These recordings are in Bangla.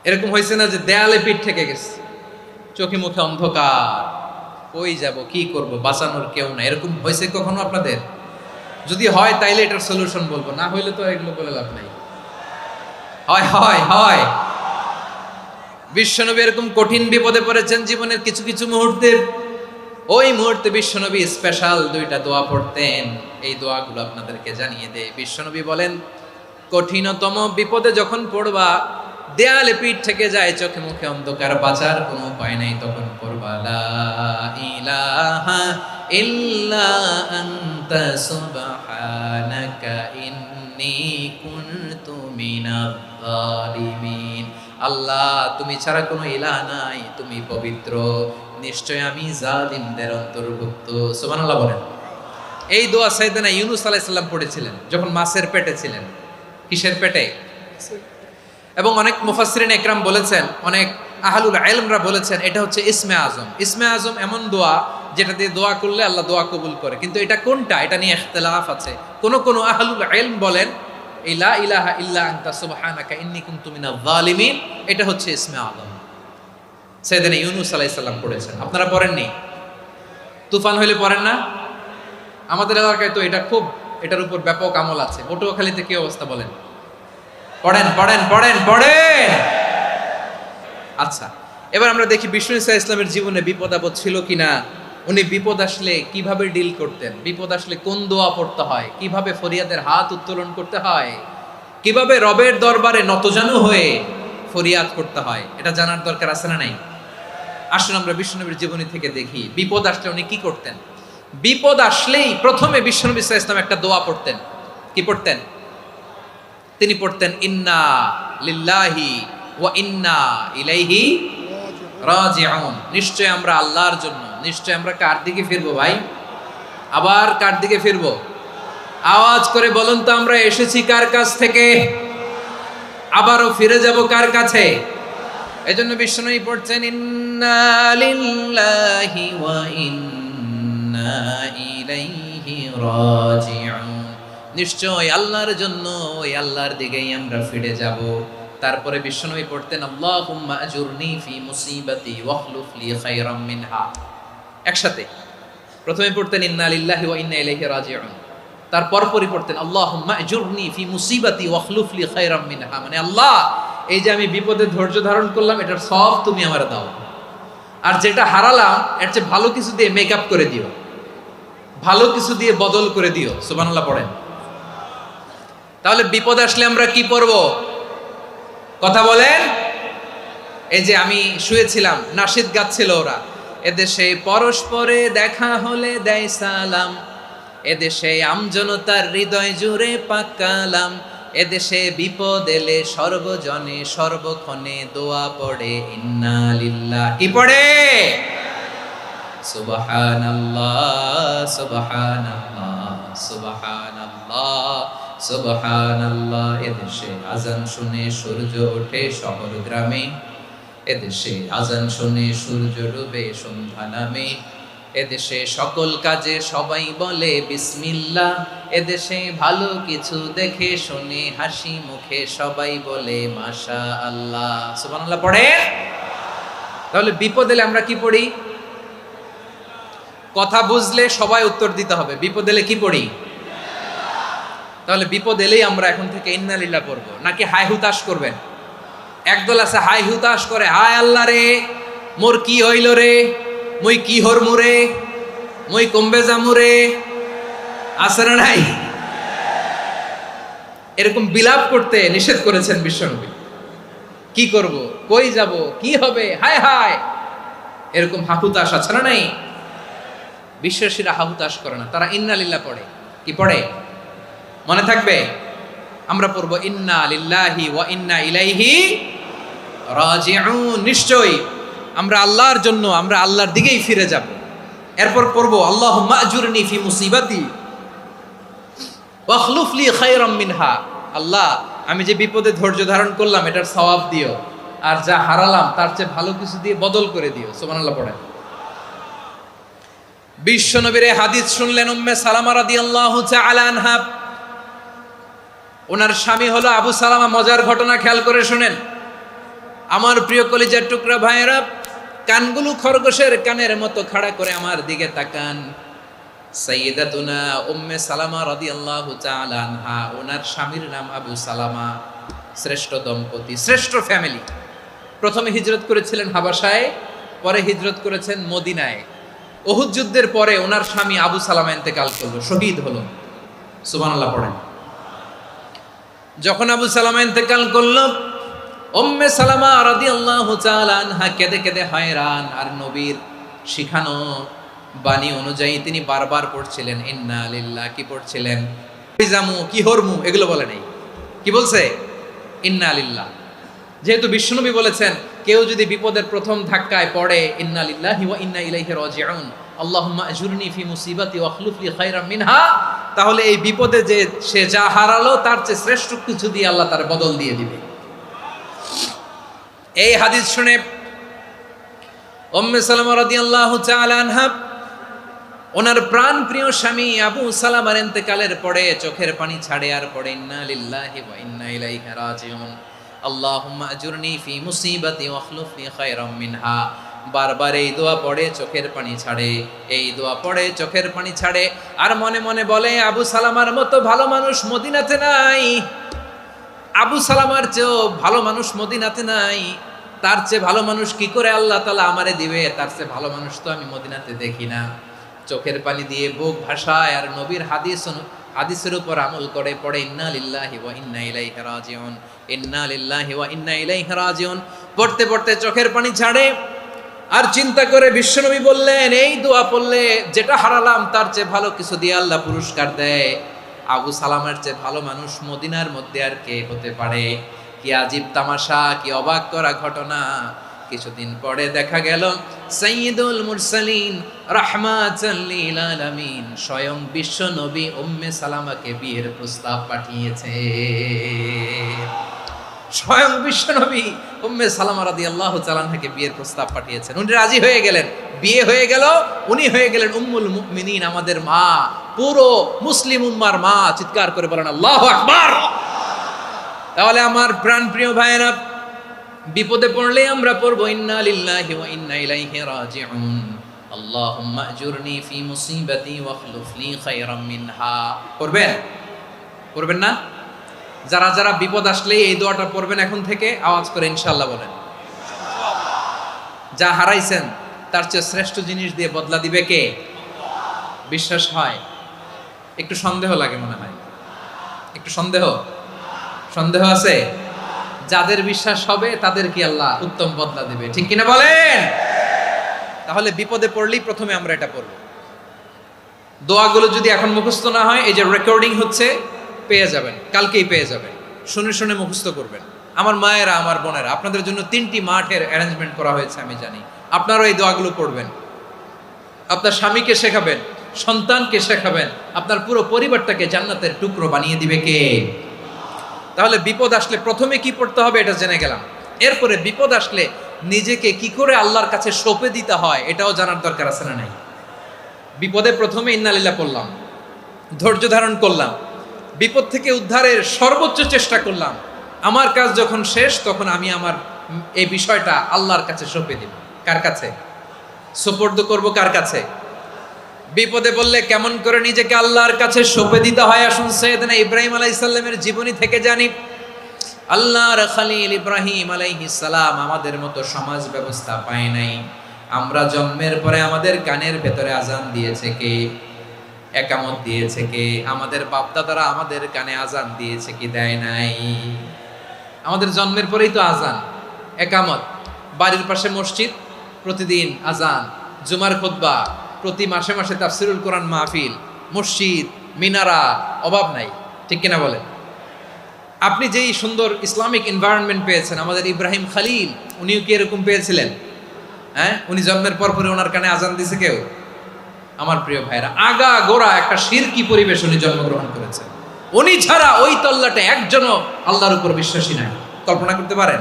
এরকম হয়েছে না যে দেয়ালে পিঠ থেকে গেছে, চোখে মুখে অন্ধকার, কই যাব, কি করব, বাঁচানোর কেউ না, এরকম হয়েছে কখনো আপনাদের? যদি হয় তাইলে এটার সলিউশন বলবো, না হইলে তো এগুলো বলে লাভ নাই। হয় হয় হয়। বিশ্বনবী এরকম কঠিন বিপদে পড়েছেন জীবনের কিছু কিছু মুহূর্তে। ওই মুহূর্তে বিশ্বনবী স্পেশাল দুইটা দোয়া পড়তেন। এই দোয়াগুলো আপনাদেরকে জানিয়ে দেয়। বিশ্বনবী বলেন, কঠিনতম বিপদে যখন পড়বা, দেয়ালে পিঠ থেকে যায়, চোখে মুখে অন্ধকার, বাঁচার কোনো উপায় নাই, তখন পড়বা লা ইলাহা ইল্লা আনতা সুবহানাকা ইন্নী কুনতু মিনাজ জালিমিন। আল্লাহ, তুমি ছাড়া কোনো ইলাহ নাই, তুমি পবিত্র, নিশ্চয় আমি জালিমদের অন্তর্ভুক্ত। সুবহানাল্লাহ বলেন। এই দোয়া সাইয়েদনা ইউনূস আলাইহিস সালাম পড়েছিলেন যখন মাছের পেটে ছিলেন। কিসের পেটে? এবং অনেক মুফাসসিরিন একরাম বলেছেন, অনেক আহলুল ইলমরা বলেছেন, এটা হচ্ছে ইসমে আজম। ইসমে আজম এমন দোয়া যেটা দিয়ে দোয়া করলে আল্লাহ দোয়া কবুল করে, কিন্তু এটা কোনটা, এটা নিয়ে ইখতিলাফ আছে। কোন আহলুল ইলম বলেন এই লা ইলাহা ইল্লা আনতা সুবহানাকা ইন্নী কুনতু মিনাজ জালিমিন, এটা হচ্ছে ইসমে আজম। সাইয়েদনা ইউনূস আলাইহিস সালাম পড়েছেন, আপনারা পড়েননি? তুফান হইলে পড়েন না? আমাদের এলাকায় তো এটা খুব, এটার উপর ব্যাপক আমল আছে। পটুয়াখালীতে কি অবস্থা বলেন? পড়েন পড়েন পড়েন পড়েন। আচ্ছা, এবার আমরা দেখি বিষ্ণু ইসা ইসলামের জীবনে বিপদ আপদ ছিল কিনা, উনি বিপদ আসলে কিভাবে ডিল করতেন, বিপদ আসলে কোন দোয়া পড়তে হয়, কিভাবে ফরিয়াদের হাত উত্তোলন করতে হয়, কিভাবে রবের দরবারে নতজানু হয়ে ফরিয়াদ করতে হয়, এটা জানার দরকার আছে না নাই? আসুন আমরা বিষ্ণুনবীর জীবনী থেকে দেখি বিপদ আসলে উনি কি করতেন। বিপদ আসলেই প্রথমে বিষ্ণুনবী সাল্লাল্লাহু আলাইহি ওয়াসাল্লাম একটা দোয়া পড়তেন। কি পড়তেন? তিনি পড়তেন ইন্না লিল্লাহি ওয়া ইন্না ইলাইহি রাজিউন। নিশ্চয় আমরা আল্লাহর জন্য, নিশ্চয় আমরা কার দিকে ফিরবো ভাই? আবার কার দিকে ফিরবো? আওয়াজ করে বলুন তো, আমরা এসেছি কার কাছ থেকে, আবারও ফিরে যাব কার কাছে? এজন্য বিষ্ণুই পড়ছেন ইন্না লিল্লাহি ওয়া ইন্না ইলাইহি রাজিউন। নিশ্চয় আল্লাহর জন্য, ওই আল্লাহর দিকেই আমরা ফিরে যাব। তারপরে বিষ্ণুই পড়তেন আল্লাহুম্মা আজুরনি ফি মুসিবাতি ওয়াখলুফ লি খায়রাম মিনহা। একসাথে প্রথমে পড়তেন ইন্না লিল্লাহি ওয়া ইন্না ইলাইহি রাজিউন, তারপর পড়তেন আল্লাহুম্মা আজুরনি ফি মুসিবাতি ওয়াখলুফ লি খায়রাম মিনহা, মানে আল্লাহ, এই যে আমি বিপদে ধৈর্য ধারণ করলাম, এটার সব তুমি আমারে দাও, আর যেটা হারালাম এর চেয়ে ভালো কিছু দিয়ে মেকআপ করে দিও, ভালো কিছু দিয়ে বদল করে দিও। সুবহানাল্লাহ পড়েন। তাহলে বিপদ আসলে আমরা কি পড়ব? কথা বলেন। এই যে আমি শুয়েছিলাম, নাশিদ গাচ্ছিল ওরা, এদেশে পরস্পরে দেখা হলে দেয় সালাম, এদেশে আমজনতার হৃদয় জুড়ে পাকালাম, এদেশে বিপদ এলে সর্বজনে সর্বক্ষণে দোয়া পড়ে ইন্না লিল্লাহ। কি পড়ে? সুবহানাল্লাহ সুবহানাল্লাহ সুবহানাল্লাহ সুবহানাল্লাহ। এদেশে আজান শুনে সূর্য ওঠে শহর গ্রামে, এদেশে আজান শুনে সূর্য ডুবে সন্ধ্যা নামে, এদেশে সকল কাজে সবাই বলে বিসমিল্লাহ, এদেশে ভালো কিছু দেখে শুনে হাসি মুখে সবাই বলে মাশাআল্লাহ। সুবহানাল্লাহ পড়ে। তাহলে বিপদ এলে আমরা কি পড়ি? কথা বুঝলে সবাই উত্তর দিতে হবে, বিপদ এলে কি পড়ি? তাহলে বিপদ এলেই আমরা এখন থেকে ইন্না লিল্লাহ পড়বো, নাকি হাই হুতাশ করবেন? একদল আছে হাই হুতাশ করে, হায় আল্লাহ রে মোর কি হইল রে, মুই কি হরমু রে, মুই কমবে যামু রে, আছে না নাই? এরকম বিলাপ করতে নিষেধ করেছেন বিশ্বনবী। কি করব, কই যাব, কি হবে, হায় হায়, এরকম হাহুতাশ আছে না নাই? বিশ্বাসীরা হাহুতাশ করে না, তারা ইন্না লিল্লাহ পড়ে। কি পড়ে মনে থাকবে? আমরা পড়বো ইন্না লিল্লাহি ওয়া ইন্না ইলাইহি রাজিউন। নিশ্চয়ই আমরা আল্লাহর জন্য, আমরা আল্লাহর দিকেই ফিরে যাব। এরপর পড়বো আল্লাহুম্মা আজুরনি ফি মুসিবাতি ওয়াখলুফ লি খায়রাম মিনহা। আল্লাহ, আমি যে বিপদে ধৈর্য ধারণ করলাম এটার সওয়াব দিও, আর যা হারালাম তার চেয়ে ভালো কিছু দিয়ে বদল করে দিও। সুবহানাল্লাহ পড়েন। বিশ্বনবীর হাদিস শুনলেন উম্মে সালামা রাদিয়াল্লাহু তাআলা আনহা। ওনার স্বামী হলো আবু সালামা। মজার ঘটনা খেয়াল করে শুনেন। আমার প্রিয় কলিজার টুকরা ভাইয়েরা, কানগুলো খরগোশের কানের মতো খাড়া করে আমার দিকে তাকান। সাইয়্যিদাতুনা উম্মে সালামা রাদিয়াল্লাহু তাআলা আনহা, ওনার স্বামীর নাম আবু সালামা। শ্রেষ্ঠ দম্পতি, শ্রেষ্ঠ ফ্যামিলি। প্রথমে হিজরত করেছিলেন হাবাসায়, পরে হিজরত করেছেন মদিনায়। উহুদ যুদ্ধের পরে ওনার স্বামী আবু সালামা ইন্তেকাল করলো, শহীদ হলো। সুবহানাল্লাহ পড়েন। যখন আবু সালামা ইন্তেকাল করলো, উম্মে সালামা রাদিয়াল্লাহু তাআলা আনহা কেঁদে কেঁদে হয়রান। আর নবীর শিখানো বাণী অনুযায়ী তিনি বারবার পড়ছিলেন ইন্না লিল্লাহ। কি পড়ছিলেন? জামু কি হরমু এগুলো বলে নাই, কি বলছে? ইন্না লিল্লাহ। যেহেতু বিশ্বনবী বলেছেন কেউ যদি বিপদের প্রথম ধাক্কায় পড়ে ইন্না লিল্লাহি ওয়া ইন্না ইলাইহি রাজিউন, আল্লাহুম্মা আজুরনি ফি মুসিবাতি ওয়া আখলুফ লি খায়রাম মিনহা, তাহলে এই বিপদে যে সে যা হারালো তার চেয়ে শ্রেষ্ঠ কিছু দিয়ে আল্লাহ তার বদল দিয়ে দিবে। এই হাদিস শুনে উম্মে সালামা রাদিয়াল্লাহু তাআলা আনহা ওনার প্রাণ প্রিয় স্বামী আবু সালামার ইন্তেকালের পরে চোখের পানি ছাড়ে আর পড়ে ইন্না লিল্লাহি ওয়া ইন্না ইলাইহি রাজিউন, আল্লাহুম্মা আজুরনি ফি মুসিবাতি ওয়া আখলুফ লি খায়রাম মিনহা। বারবার এই দোয়া পড়ে চোখের পানি ছাড়ে, এই দোয়া পড়ে চোখের পানি ছাড়ে। আর মনে মনে বলে আবু সালামার মতো ভালো মানুষ মদিনাতে নাই, আবু সালামার চেয়েও ভালো মানুষ মদিনাতে নাই। তার চেয়ে ভালো মানুষ কি করে আল্লাহ তাআলা আমারে দিবে? তার চেয়ে ভালো মানুষ তো আমি মদিনাতে দেখি না। চোখের পানি দিয়ে বুক ভাসায় আর নবীর হাদিসের উপর আমল করে পড়ে ইন্না লিল্লাহি ওয়া ইন্না ইলাইহি রাজিউন, ইন্না লিল্লাহি ওয়া ইন্না ইলাইহি রাজিউন। পড়তে পড়তে চোখের পানি ছাড়ে আর চিন্তা করে বিশ্বনবী বললেন এই দোয়া পড়লে যেটা হারালাম তার চেয়ে ভালো কিছু দিয়ে আল্লাহ পুরস্কার দেয়। আবু সালামের চেয়ে ভালো মানুষ মদিনার মধ্যে আর কে হতে পারে? কি আজীব তামাশা, কি অবাক করা ঘটনা। কিছুদিন পরে দেখা গেল সাইয়্যিদুল মুরসালিন রাহমাতাল লিল আলামিন স্বয়ং বিশ্ব নবী উম্মে সালামাকে বিয়ের প্রস্তাব পাঠিয়েছে। স্বয়ং বিশ্ব নবী উম্মে সালামা রাদিয়াল্লাহু তাআলা আনহাকে বিয়ের প্রস্তাব পাঠিয়েছেন। উনি রাজি হয়ে গেলেন, বিয়ে হয়ে গেল। উনি হয়ে গেলেন উম্মুল মুমিনিন, আমাদের মা, পুরো মুসলিম উম্মার মা। চিৎকার করে বলেন আল্লাহু আকবার। তাহলে আমার প্রাণ প্রিয় ভাইয়েরা, বিপদে পড়লে আমরা পড়বো ইন্না লিল্লাহি ওয়া ইন্না ইলাইহি রাজিউন, আল্লাহুম্মা আজুরনি ফি মুসিবাতি ওয়া আখলুফ লি খায়রাম মিনহা। পড়বেন? পড়বেন না? যারা যারা বিপদ আসলে এই দোয়াটা পড়বেন এখন থেকে আওয়াজ করে ইনশাআল্লাহ বলেন। যা হারাইছেন তার চেয়ে শ্রেষ্ঠ জিনিস দিয়ে বদলা দিবে কে? বিশ্বাস হয়? একটু সন্দেহ লাগে মনে হয়, একটু সন্দেহ আছে? যাদের বিশ্বাস হবে তাদের কি আল্লাহ উত্তম বদলা দিবে, ঠিক কিনা বলেন? তাহলে বিপদে পড়লেই প্রথমে আমরা এটা পড়ব। দোয়াগুলো যদি এখন মুখস্থ না হয়, এই যে রেকর্ডিং হচ্ছে, পেয়ে যাবেন, কালকেই পেয়ে যাবেন। শুনে শুনে মুখস্থ করবেন। আমার মায়েরা, আমার বোনেরা, আপনাদের জন্য 3টি মাঠের অ্যারেঞ্জমেন্ট করা হয়েছে, আমি জানি। আপনারাও এই দোয়াগুলো পড়বেন, আপনার স্বামীকে শেখাবেন, সন্তানকে শেখাবেন, আপনার পুরো পরিবারটাকে জান্নাতের টুকরো বানিয়ে দিবে কে? তাহলে বিপদ আসলে প্রথমে কি পড়তে হবে এটা জেনে গেলাম। এরপরে বিপদ আসলে নিজেকে কি করে আল্লাহর কাছে সঁপে দিতে হয় এটাও জানার দরকার আছে না নাই? বিপদে প্রথমে ইন্না লিল্লাহ পড়লাম, ধৈর্য ধারণ করলাম, বিপদ থেকে উদ্ধারের সর্বোচ্চ চেষ্টা করলাম। আমার কাজ যখন শেষ তখন আমি আমার এই বিষয়টা আল্লাহর কাছে সঁপে দিব। কার কাছে সুপর্দ করব? কার কাছে? বিপদে বললে কেমন করে নিজেকে আল্লাহর কাছে সঁপে দিতে হয় আসুন সাইয়েদনা ইব্রাহিম আলাইহিস সালামের জীবনী থেকে জানি। আল্লাহর খলিল ইব্রাহিম আলাইহিস সালাম আমাদের মতো সমাজ ব্যবস্থা পায় নাই। আমরা জন্মের পরে আমাদের কানের ভেতরে আজান দিয়েছে কে? একামত দিয়েছে কে? আমাদের বাপদাদারা আমাদের কানে আজান দিয়েছে কি? দেয় নাই। আমাদের জন্মের পরেই তো আজান, একামত, বাড়ির পাশে মসজিদ, প্রতিদিন আজান, জুমার খুতবা, প্রতি মাসে মাসে তাফসিরুল কোরআন মাহফিল, মসজিদ, মিনারা, অভাব নাই, ঠিক কিনা বলেন? আপনি যেই সুন্দর ইসলামিক এনভায়রনমেন্ট পেয়েছেন, আমাদের ইব্রাহিম খলিল উনিও কি এরকম পেয়েছিলেন? হ্যাঁ, উনি জন্মের পর পরে ওনার কানে আজান দিয়েছে কেউ? আমার প্রিয় ভাইরা, আগা গোড়া একটা শিরকি পরিবেশ উনি জন্মগ্রহণ করেছেন। উনি ছাড়া ওই তল্লাটে একজনও আল্লাহর উপর বিশ্বাসী নাই। কল্পনা করতে পারেন?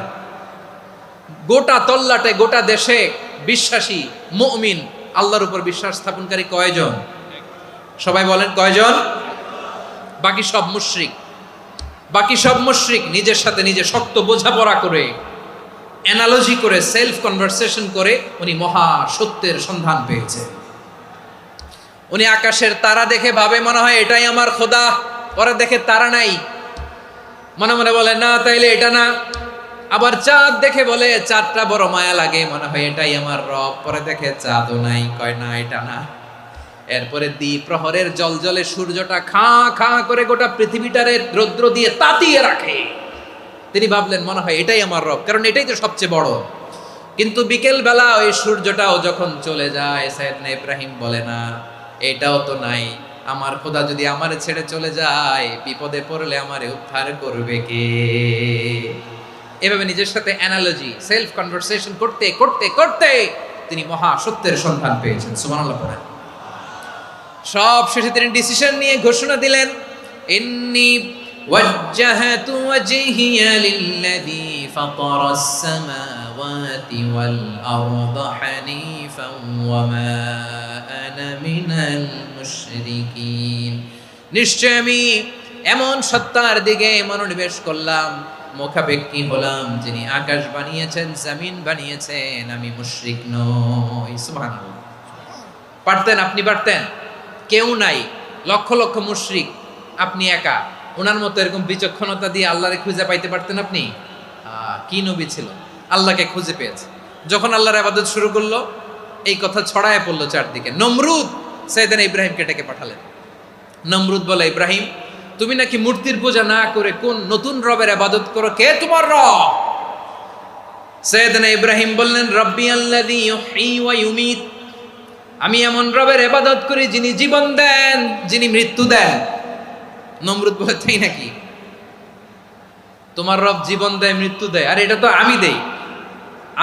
গোটা তল্লাটে, গোটা দেশে বিশ্বাসী মুমিন, আল্লাহর উপর বিশ্বাস স্থাপনকারী কয়জন? সবাই বলেন কয়জন? বাকি সব মুশরিক। বাকি সব মুশরিক নিজের সাথে নিজে শক্ত বোঝাপড়া করে অ্যানালজি করে, সেলফ কনভারসেশন করে উনি মহা সত্যের সন্ধান পেয়েছে। উনি আকাশের তারা দেখে ভাবে মনে হয় এটাই আমার খোদা, পরে দেখে তারা নাই, মনে মনে বলে না তাইলে এটা না। আবার চাঁদ দেখে বলে চাঁদটা বড় মায়া লাগে, মনে হয় এটাই আমার রব, পরে দেখে চাঁদও নাই, কয় না এটা না। এরপরে দ্বিপ্রহরের জলজলে সূর্যটা খাঁ খাঁ করে গোটা পৃথিবীটারে রৌদ্র দিয়ে তাতিয়ে রাখে। তিনি ভাবলেন মনে হয় এটাই আমার রব, কারণ এটাই তো সবচেয়ে বড়। কিন্তু বিকেল বেলা ওই সূর্যটাও যখন চলে যায়, সাইয়েদনা ইব্রাহিম বলে না এটাও তো নাই, আমার খোদা যদি আমারে ছেড়ে চলে যায়, বিপদে পড়লে আমারে উদ্ধার করবে কে? এভাবে নিজের সাথে অ্যানালজি, সেলফ কনভারসেশন করতে করতে করতে তিনি মহা সত্যের সন্ধান পেয়েছেন। সুবহানাল্লাহ পড়েন। সব শেষে তিনি ডিসিশন নিয়ে ঘোষণা দিলেন, ইন্নী ওয়াজ্জাহাতু ওয়াজহিয়া লিল্লাযী ফাতারাস সামাওয়াতি ওয়াল আরদা হানিফান ওয়া মা আনা মিনাল মুশরিকিন। নিশ্চয় আমি এমন সত্তার দিকে মনোনিবেশ করলাম, মুখাপেক্ষী হলাম, যিনি আকাশ বানিয়েছেন, জমিন বানিয়েছেন, আমি মুশরিক নই। সুবহানাল্লাহ। পারতেন, আপনি পারতেন? কেউ নাই, লক্ষ লক্ষ মুশরিক, আপনি একা। ওনার মতো এরকম বিচক্ষণতা দিয়ে আল্লাহরে খুঁজে পাইতে পারতেন আপনি? কি নবী ছিল, আল্লাহকে খুঁজে পেয়েছে। যখন আল্লাহর ইবাদত শুরু করলো, এই কথা ছড়ায় পড়লো চারদিকে। নমরুদ সাইয়েদনা ইব্রাহিমকে ডেকে পাঠালেন। নমরুদ বলে, ইব্রাহিম তুমি নাকি মূর্তির পূজা না করে কোন নতুন রবের ইবাদত করো, কে তোমার রব? সাইয়েদনা ইব্রাহিম বললেন, রব্বি আল্লাযী ইউহয়ী ওয়া ইউমীত, আমি এমন রবের ইবাদত করি যিনি জীবন দেন, যিনি মৃত্যু দেন। নমরুদ বলে, তাই নাকি? তোমার রব জীবন দেয়, মৃত্যু দেয়? আর এটা তো আমি দেই,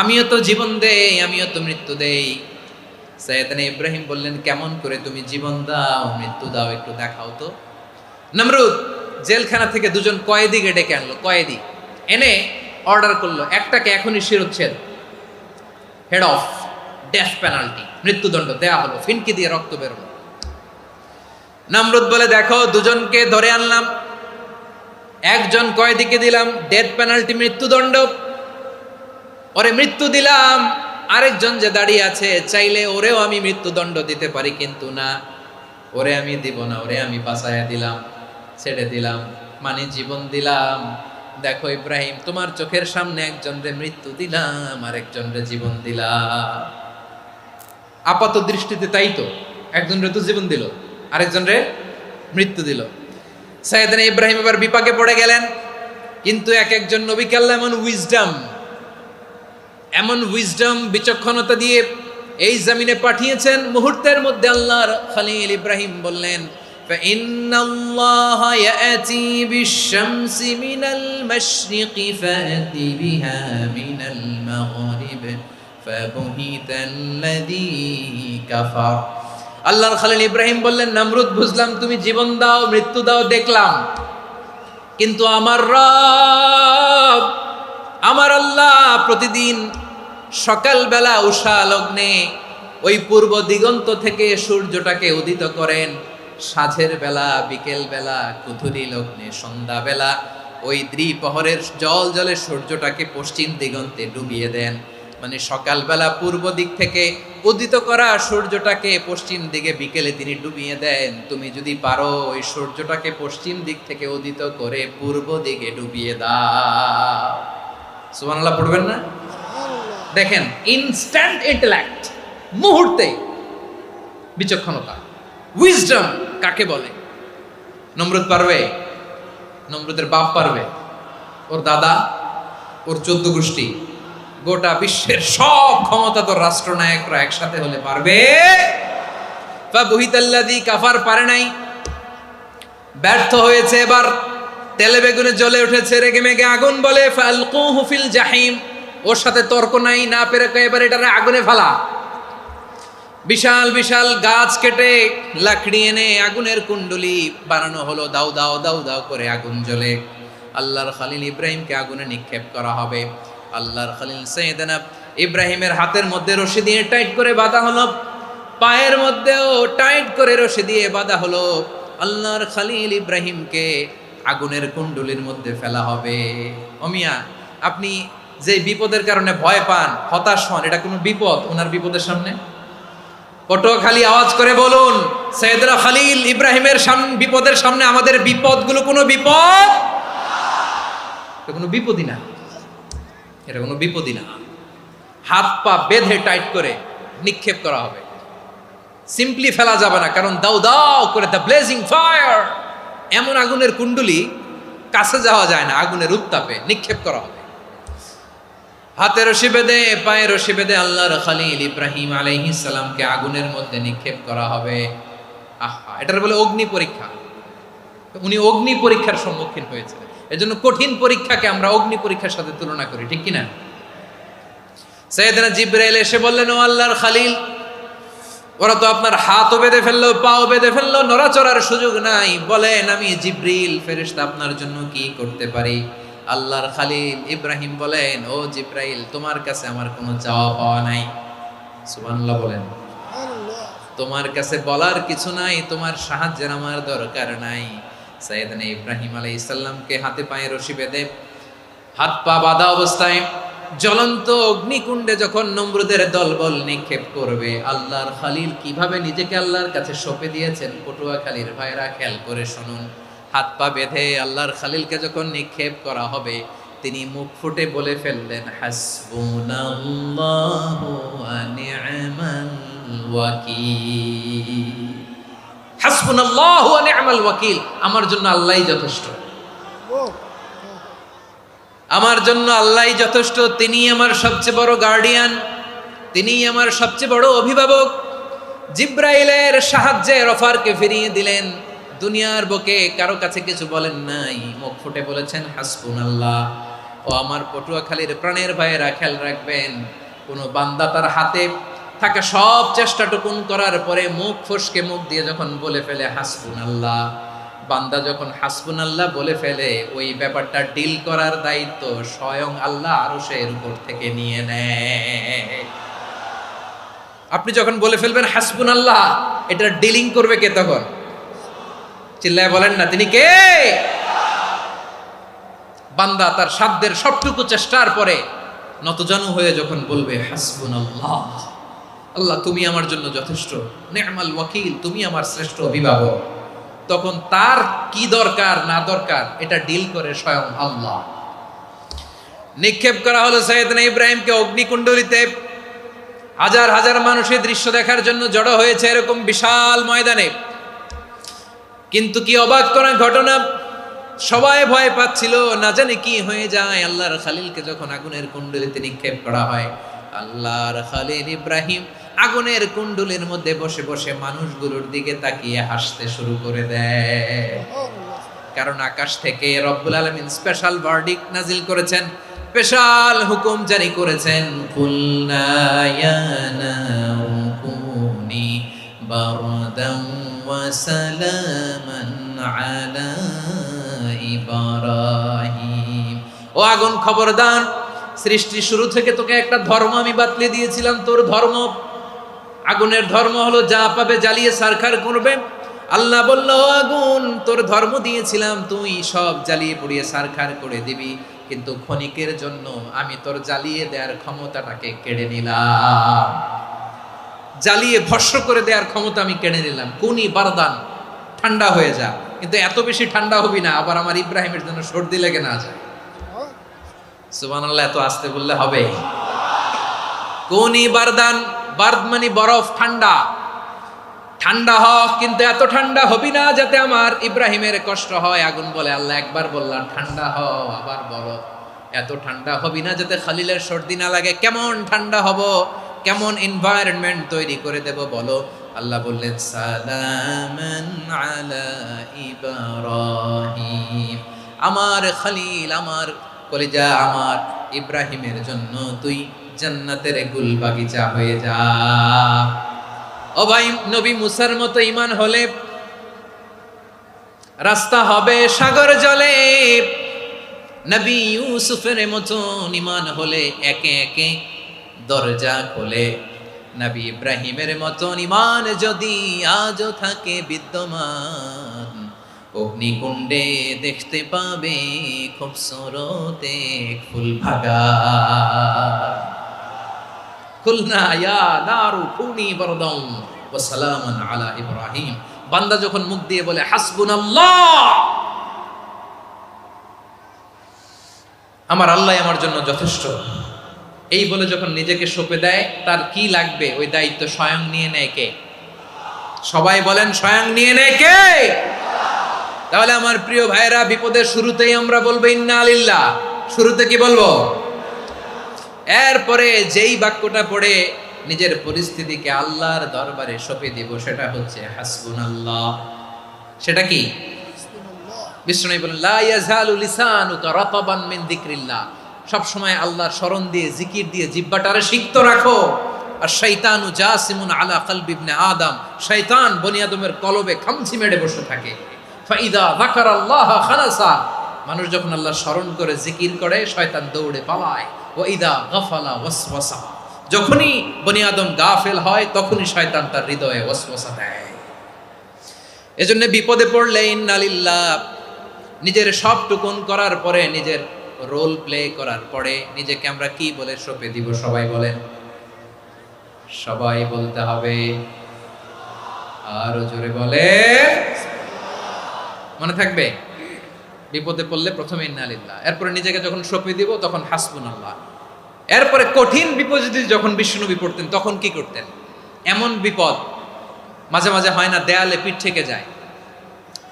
আমিও তো জীবন দেই, আমিও তো মৃত্যু দেই। সাইয়েদনা ইব্রাহিম বললেন, কেমন করে তুমি জীবন দাও, মৃত্যু দাও, একটু দেখাও তো। নমরুদ জেলখানা থেকে দুজন কয়েদিকে ডেকে আনলো, কয়েদি এনে অর্ডার করলো, একটাকে এখনই শিরোচ্ছেদ, হেড অফ, ডেথ পেনাল্টি, মৃত্যুদণ্ড দেয়া হলো, ফিনকি দিয়ে রক্ত বেরোলো। নমরুদ বলে, দেখো দুজনকে ধরে আনলাম, একজন কয়েদিকে দিলাম ডেথ পেনাল্টি, মৃত্যুদণ্ড, ওরে মৃত্যু দিলাম। আরেকজন যে দাঁড়িয়ে আছে, চাইলে ওরেও আমি মৃত্যুদণ্ড দিতে পারি, কিন্তু না, ওরে আমি দিব না, ওরে আমি বাঁচাইয়া দিলাম, ছেড়ে দিলাম, মানে জীবন দিলাম। দেখো ইব্রাহিম, তোমার চোখের সামনে একজনরে মৃত্যু দিলাম, আরেকজনরে জীবন দিলাম। আপাত দৃষ্টিতে তাই তো, একজনরে তো জীবন দিল, আরেকজনরে মৃত্যু দিল। সাইয়েদনা ইব্রাহিম এবার বিপাকে পড়ে গেলেন। কিন্তু এক একজন নবীকে আল্লাহ এমন উইজডম বিচক্ষণতা দিয়ে এই জমিনে পাঠিয়েছেন, মুহূর্তের মধ্যে আল্লাহর খলিল ইব্রাহিম বললেন, ফাইন্নাল্লাহা ইয়াতি বিশ-শামসি মিনাল মাশরিকি ফাতি বিহা মিনাল মাগরিব ফাবুহিতাল্লাযী কাফার। আল্লাহর খলিল ইব্রাহিম বললেন, নমরুদ বুঝলাম তুমি জীবন দাও, মৃত্যু দাও, দেখলাম, কিন্তু আমার রব, আমার আল্লাহ প্রতিদিন সকালবেলা উষা লগ্নে ওই পূর্ব দিগন্ত থেকে সূর্যটাকে উদিত করেন, সাঁঝের বেলা, বিকেল বেলা, কুথুরি লগ্নে, সন্ধ্যা বেলা ওই দ্বিপ্রহরের জল জলে সূর্যটাকে পশ্চিম দিগন্তে ডুবিয়ে দেন। মানে সকালবেলা পূর্ব দিক থেকে উদিত করা সূর্যটাকে পশ্চিম দিকে বিকেলে তিনি ডুবিয়ে দেন। তুমি যদি পারো ওই সূর্যটাকে পশ্চিম দিক থেকে উদিত করে পূর্ব দিকে ডুবিয়ে দাও। সুবহানাল্লাহ পড়বেন না? দেখেন, ইনস্ট্যান্ট ইন্টেলেক্ট, মুহূর্তে বিচক্ষণতা, উইজডম কাকে বলে? নমরুদ পারবে? নমরুদের বাপ পারবে? ওর দাদা, ওর 14 গোষ্ঠী, গোটা বিশ্বের সব ক্ষমতাধর রাষ্ট্রনায়করা একসাথে হলে পারবে? ফাবুহিতাল্লাযী কাফার পারে নাই, ব্যর্থ হয়েছে। এবার তেলে বেগুনে জ্বলে উঠেছে, রেগে মেগে আগুন বলে, ফালকুহু ফিল জাহিম, ওর সাথে তর্ক নাই, না পেরে এবার এটারে আগুনে ফেলা। বিশাল বিশাল গাছ কেটে লাকড়ি এনে আগুনের কুণ্ডলি বানানো হলো, দাও দাও দাও দাও করে আগুন জ্বলে। আল্লাহর খলিল ইব্রাহিমকে আগুনে নিক্ষেপ করা হবে। আল্লাহর খলিল সাইয়েদনা ইব্রাহিমের হাতের মধ্যে রশি দিয়ে টাইট করে বাঁধা হলো, পায়ের মধ্যেও টাইট করে রশি দিয়ে বাঁধা হলো। আল্লাহর খলিল ইব্রাহিমকে আগুনের কুণ্ডলির মধ্যে ফেলা হবে। ও মিয়া, আপনি যে বিপদের কারণে ভয় পান, হতাশ হন, এটা কোনো বিপদ ওনার বিপদের সামনে? পটুয়াখালী আওয়াজ করে বলুন, সৈয়দনা খলিল ইব্রাহিমের বিপদের সামনে আমাদের বিপদগুলো কোনো বিপদ? এটা কোনো বিপদই না, এটা কোনো বিপদই না। হাত পা বেঁধে টাইট করে নিক্ষেপ করা হবে, সিম্পলি ফেলা যাবে না, কারণ দাও দাও করে দ্য ব্লেজিং ফায়ার, এমন আগুনের কুণ্ডলি, কাছে যাওয়া যায় না, আগুনের উত্তাপে নিক্ষেপ করা হবে। হাতে রশি বেঁধে পায়ে রশি বেঁধে আল্লাহর খলিল ইব্রাহিম আলাইহিস সালামকে আগুনের মধ্যে নিক্ষেপ করা হবে। আহা, এটার বলে অগ্নি পরীক্ষা। উনি অগ্নি পরীক্ষার সম্মুখীন হয়েছিলেন, এজন্য কঠিন পরীক্ষাকে আমরা অগ্নি পরীক্ষার সাথে তুলনা করি, ঠিক কিনা? সাইয়েদনা জিবরাইল এসে বললেন, ও আল্লাহর খলিল, ওরা তো আপনার হাতও বেঁধে ফেললো, পাও বেঁধে ফেললো, নড়াচড়ার সুযোগ নাই, বলেন আমি জিবরিল ফেরেশতা আপনার জন্য কি করতে পারি? আল্লাহর খলিল ইব্রাহিম বলেন, ও জিবরাইল, তোমার কাছে আমার কোনো চাওয়া পাওয়া নাই। সুবহানাল্লাহ বলেন। তোমার কাছে বলার কিছু নাই, তোমার সাহায্যের আমার দরকার নাই। সাইয়েদনা ইব্রাহিম আলাইহিস সালামকে হাতে পায়ে রশি বেঁধে হাত পা বাঁধা অবস্থায় জ্বলন্ত অগ্নিকুণ্ডে যখন নমরুদের দলবল নিক্ষেপ করবে, আল্লাহর খলিল কিভাবে নিজেকে আল্লাহর কাছে সঁপে দিয়েছেন, পটুয়াখালীর ভাইরা খেয়াল করে শুনুন। হাত পা বেঁধে আল্লাহর খলিলকে যখন নিক্ষেপ করা হবে, তিনি মুখ ফুটে বলে ফেললেন, হাসবুনাল্লাহু ওয়া নি'মাল ওয়াকিল। হাসবুনাল্লাহু ওয়া নি'মাল ওয়াকিল, আমার জন্য আল্লাহই যথেষ্ট, আমার জন্য আল্লাহই যথেষ্ট, তিনি আমার সবচেয়ে বড় গার্ডিয়ান, তিনি আমার সবচেয়ে বড় অভিভাবক। জিব্রাইলের সাহায্যে অফারকে ফিরিয়ে দিলেন, দুনিয়ার বুকে কারো কাছে কিছু বলেন নাই, মুখ ফুটে বলেছেন হাসবুনাল্লাহ। ও আমার পটুয়াখালীর প্রাণের ভাইয়েরা, খেয়াল রাখবেন, কোন বান্দা তার হাতে থাকা সব চেষ্টাটুকুন করার পরে মুখ ফসকে মুখ দিয়ে যখন বলে ফেলে হাসবুনাল্লাহ, বান্দা যখন হাসবুনাল্লাহ বলে ফেলে, ওই ব্যাপারটা ডিল করার দায়িত্ব স্বয়ং আল্লাহ আরশের উপর থেকে নিয়ে নেয়। আপনি যখন বলে ফেলবেন হাসবুনাল্লাহ, এটা ডিলিং করবে কে তখন? চিল্লায় বলেন না, তিনি কে? বান্দা তার সাধ্যের সবটুকু চেষ্টার পরে নতজানু হয়ে যখন বলবে হাসবুনাল্লাহ, আল্লাহ তুমি আমার জন্য যথেষ্ট, নি'মাল ওয়াকিল, তুমি আমার শ্রেষ্ঠ অভিভাবক, তখন তার কি দরকার না দরকার এটা ডিল করে স্বয়ং আল্লাহ। নিক্ষেপ করা হলো সাইয়েদনা ইব্রাহিমকে অগ্নিকুণ্ডলিতে। হাজার হাজার মানুষের দৃশ্য দেখার জন্য জড়ো হয়েছে এরকম বিশাল ময়দানে। কিন্তু কি অবাক করা ঘটনা, সবাই ভয় পাচ্ছিল, না জানে কি হয়ে যায়। আল্লাহর খলিলকে যখন আগুনের কুণ্ডলিতে নিক্ষেপ করা হয়, আল্লাহর খলিল ইব্রাহিম আগুনের কুণ্ডলীর মধ্যে বসে বসে মানুষগুলোর দিকে তাকিয়ে হাসতে শুরু করে দেয়। কারণ আকাশ থেকে রব্বুল আলামিন স্পেশাল ভার্ডিক্ট নাজিল করেছেন, স্পেশাল হুকুম জারি করেছেন, কুলনা ইয়া নারু কুনি বারদান ওয়া সালামান আলা ইব্রাহিম। ও আগুন, খবরদার, সৃষ্টি শুরু থেকে তোকে একটা ধর্ম আমি বাতলে দিয়েছিলাম, তোর ধর্ম, আগুনের ধর্ম হলো যা পাবে জ্বালিয়ে সারখার করবে। আল্লাহ বলল, আগুন, তোর ধর্ম দিয়েছিলাম, তুই সব জ্বালিয়ে পুড়িয়ে সারখার করে দিবি, কিন্তু ক্ষণিকের জন্য আমি তোর জ্বালিয়ে দেওয়ার ক্ষমতাটাকে কেড়ে নিলাম, জ্বালিয়ে ভস্ম করে দেওয়ার ক্ষমতা আমি কেড়ে নিলাম। কুনি বারদান, ঠান্ডা হয়ে যা, কিন্তু এত বেশি ঠান্ডা হবি না আবার আমার ইব্রাহিমের জন্য সর্দি লেগে না যায়। সুবহানাল্লাহ, এত আস্তে বললে হবে? কুনি বারদান, বার্দ মানে বরফ, ঠান্ডা, ঠান্ডা হ, কিন্তু এত ঠান্ডা হবি না যাতে আমার ইব্রাহিমের কষ্ট হয়। আগুন বলে, আল্লাহ একবার বললাম ঠান্ডা হ, আবার বলো এত ঠান্ডা হবি না যাতে খলিলের সর্দি না লাগে। কেমন ঠান্ডা হব, কেমন এনভায়রনমেন্ট তৈরি করে দেব বলো? আল্লাহ বললেন, সালামান আলা ইব্রাহিম, আমার খলিল, আমার কলিজা, আমার ইব্রাহিমের জন্য তুই জান্নাতের গুল বাগিচা হয়ে যা। ও ভাই, নবী মুসার মতো ঈমান হলে রাস্তা হবে সাগর জলে, নবী ইউসুফের মতো ঈমান হলে একে একে দরজা খোলে। নবী ইব্রাহিমের মতো ঈমান যদি আজও থাকে বিদ্যমান, অগ্নিকুণ্ডে দেখতে পাবে খুবসুরত এক ফুল ভাগা। কুলনা ইয়া নারু কুনি বারদান ওয়া সালামান আলা ইব্রাহিম। বান্দা যখন মুখ দিয়ে বলে হাসবুনাল্লাহ, আমার আল্লাহ আমার জন্য যথেষ্ট, এই বলে যখন নিজেকে সঁপে দেয়, তার কি লাগবে ওই দায়িত্ব স্বয়ং নিয়ে নেয় কে? সবাই বলেন স্বয়ং নিয়ে নেয় কে? তাহলে আমার প্রিয় ভাইরা, বিপদের শুরুতেই আমরা বলবো ইন্না লিল্লাহ। শুরুতে কি বলবো? এরপরে যেই বাক্যটা পড়ে নিজের পরিস্থিতিকে আল্লাহর দরবারে সঁপে দিব, সেটা হচ্ছে হাসবুনাল্লাহ। সেটা কি? বিষ্ণু বলেন লা ইয়াজালু লিসানুকা রাতাবান মিন যিকরিল্লাহ। সব সময় আল্লাহর স্মরণ দিয়ে, জিকির দিয়ে জিহ্বাটারে সিক্ত রাখো। আর শয়তানু জাসিমুন আলা কলবি ইবনে আদম, শয়তান বনি আদমের কলবে খামচি মেরে বসে থাকে। ফাইদা যাকারাল্লাহ খালাসা, মানুষ যখন আল্লাহর স্মরণ করে জিকির করে, শয়তান দৌড়ে পালায়। ওয়া ইদা গাফালা ওয়াসওয়াসা, যখনই বনি আদম গাফেল হয়, তখনই শয়তান তার হৃদয়ে ওয়াসওয়াসা দেয়। এজন্য বিপদে পড়লে ইন্না লিল্লাহ, নিজের সব টুকুন করার পরে, নিজের রোল প্লে করার পরে নিজেকে আমরা কি বলে সঁপে দিব? সবাই বলেন, সবাই বলতে হবে। আরো জোরে বলে, মনে থাকবে? বিপদে পড়লে প্রথমে ইন্না লিল্লাহ, এরপরে নিজেকে যখন সঁপে দিব তখন হাসবুনাল্লাহ। এরপরে কঠিন বিপদে যখন বিশ্বনবী পড়তেন তখন কি করতেন? এমন বিপদ মাঝে মাঝে হয় না, দেয়ালে পিঠ থেকে যায়,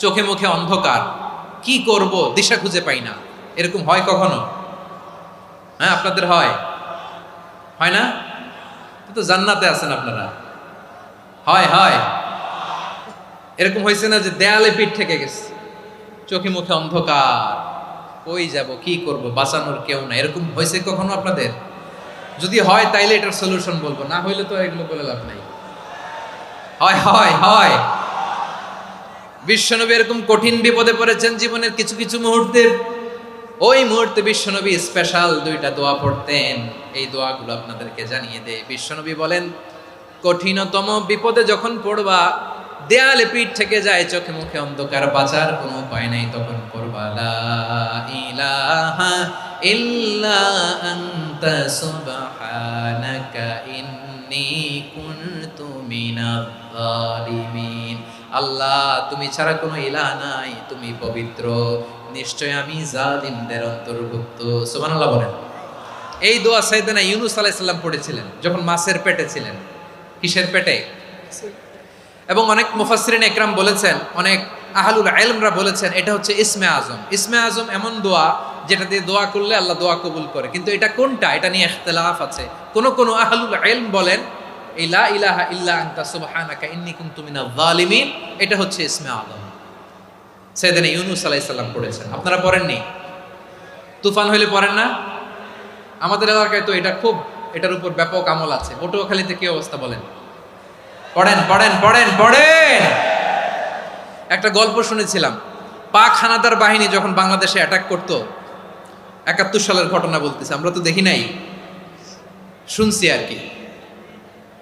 চোখে মুখে অন্ধকার, কি করব দিশা খুঁজে পাই না, এরকম হয় কখনো? হ্যাঁ, আপনাদের হয়? হয় না? তো জান্নাতে আছেন আপনারা। হয় হয় এরকম হয়েছে না যে দেয়ালে পিঠ থেকে গেছে, চোখে মুখে অন্ধকার, কই যাব, কি করব, বাঁচানোর কেউ না, এরকম হয়েছে কখনো আপনাদের? যদি হয় তাইলে এটার সলিউশন বলবো, না হইলে তো এগুলো বলে লাভ নাই। হয় হয় হয় বিশ্বনবী এরকম কঠিন বিপদে পড়েছেন জীবনের কিছু কিছু মুহূর্তে। ওই মুহূর্তে বিশ্বনবী স্পেশাল দুইটা দোয়া পড়তেন। এই দোয়াগুলো আপনাদেরকে জানিয়ে দেয়। বিশ্বনবী বলেন, কঠিনতম বিপদে যখন পড়বা, দেয়ালে পিঠ থেকে যায়, চোখে মুখে অন্ধকার, বাঁচার কোনো উপায় নাই, তখন পড়বা লা ইলাহা ইল্লা আনতা সুবহানাকা ইন্নী কুনতু মিনাজ জালিমিন। আল্লাহ, তুমি ছাড়া কোনো ইলাহ নাই, তুমি পবিত্র, নিশ্চয় আমি জালিমদের অন্তর্ভুক্ত। সুবহানাল্লাহ বলেন। এই দোয়া সাইয়েদনা ইউনূস আলাইহিস সালাম পড়েছিলেন যখন মাছের পেটে ছিলেন। কিসের পেটে? এবং অনেক মুফাসসিরিন ইকরাম বলেছেন, অনেক আহলুল ইলমরা বলেছেন, এটা হচ্ছে ইসমে আজম। ইসমে আজম এমন দোয়া যেটা দিয়ে দোয়া করলে আল্লাহ দোয়া কবুল করে, কিন্তু এটা কোনটা, এটা নিয়ে ইখতিলাফ আছে। কোন কোন আহলুল ইলম বলেন এই লা ইলাহা ইল্লা আনতা সুবহানাকা ইন্নী কুনতু মিনাজ জালিমিন, এটা হচ্ছে ইসমে আজম। সাইয়েদনা ইউনূস আলাইহিস সালাম পড়েছেন। আপনারা পড়েননি? তুফান হইলে পড়েন না? আমাদের এলাকায় তো এটা খুব, এটার উপর ব্যাপক আমল আছে। পটুয়াখালীতে কি অবস্থা বলেন? পড়েন পড়েন পড়েন পড়েন। একটা গল্প শুনেছিলাম, পাক হানাদার বাহিনী যখন বাংলাদেশে অ্যাটাক করতো, ৭১ সালের ঘটনা বলতেছে, আমরা তো দেখি নাই, শুনছি আর কি।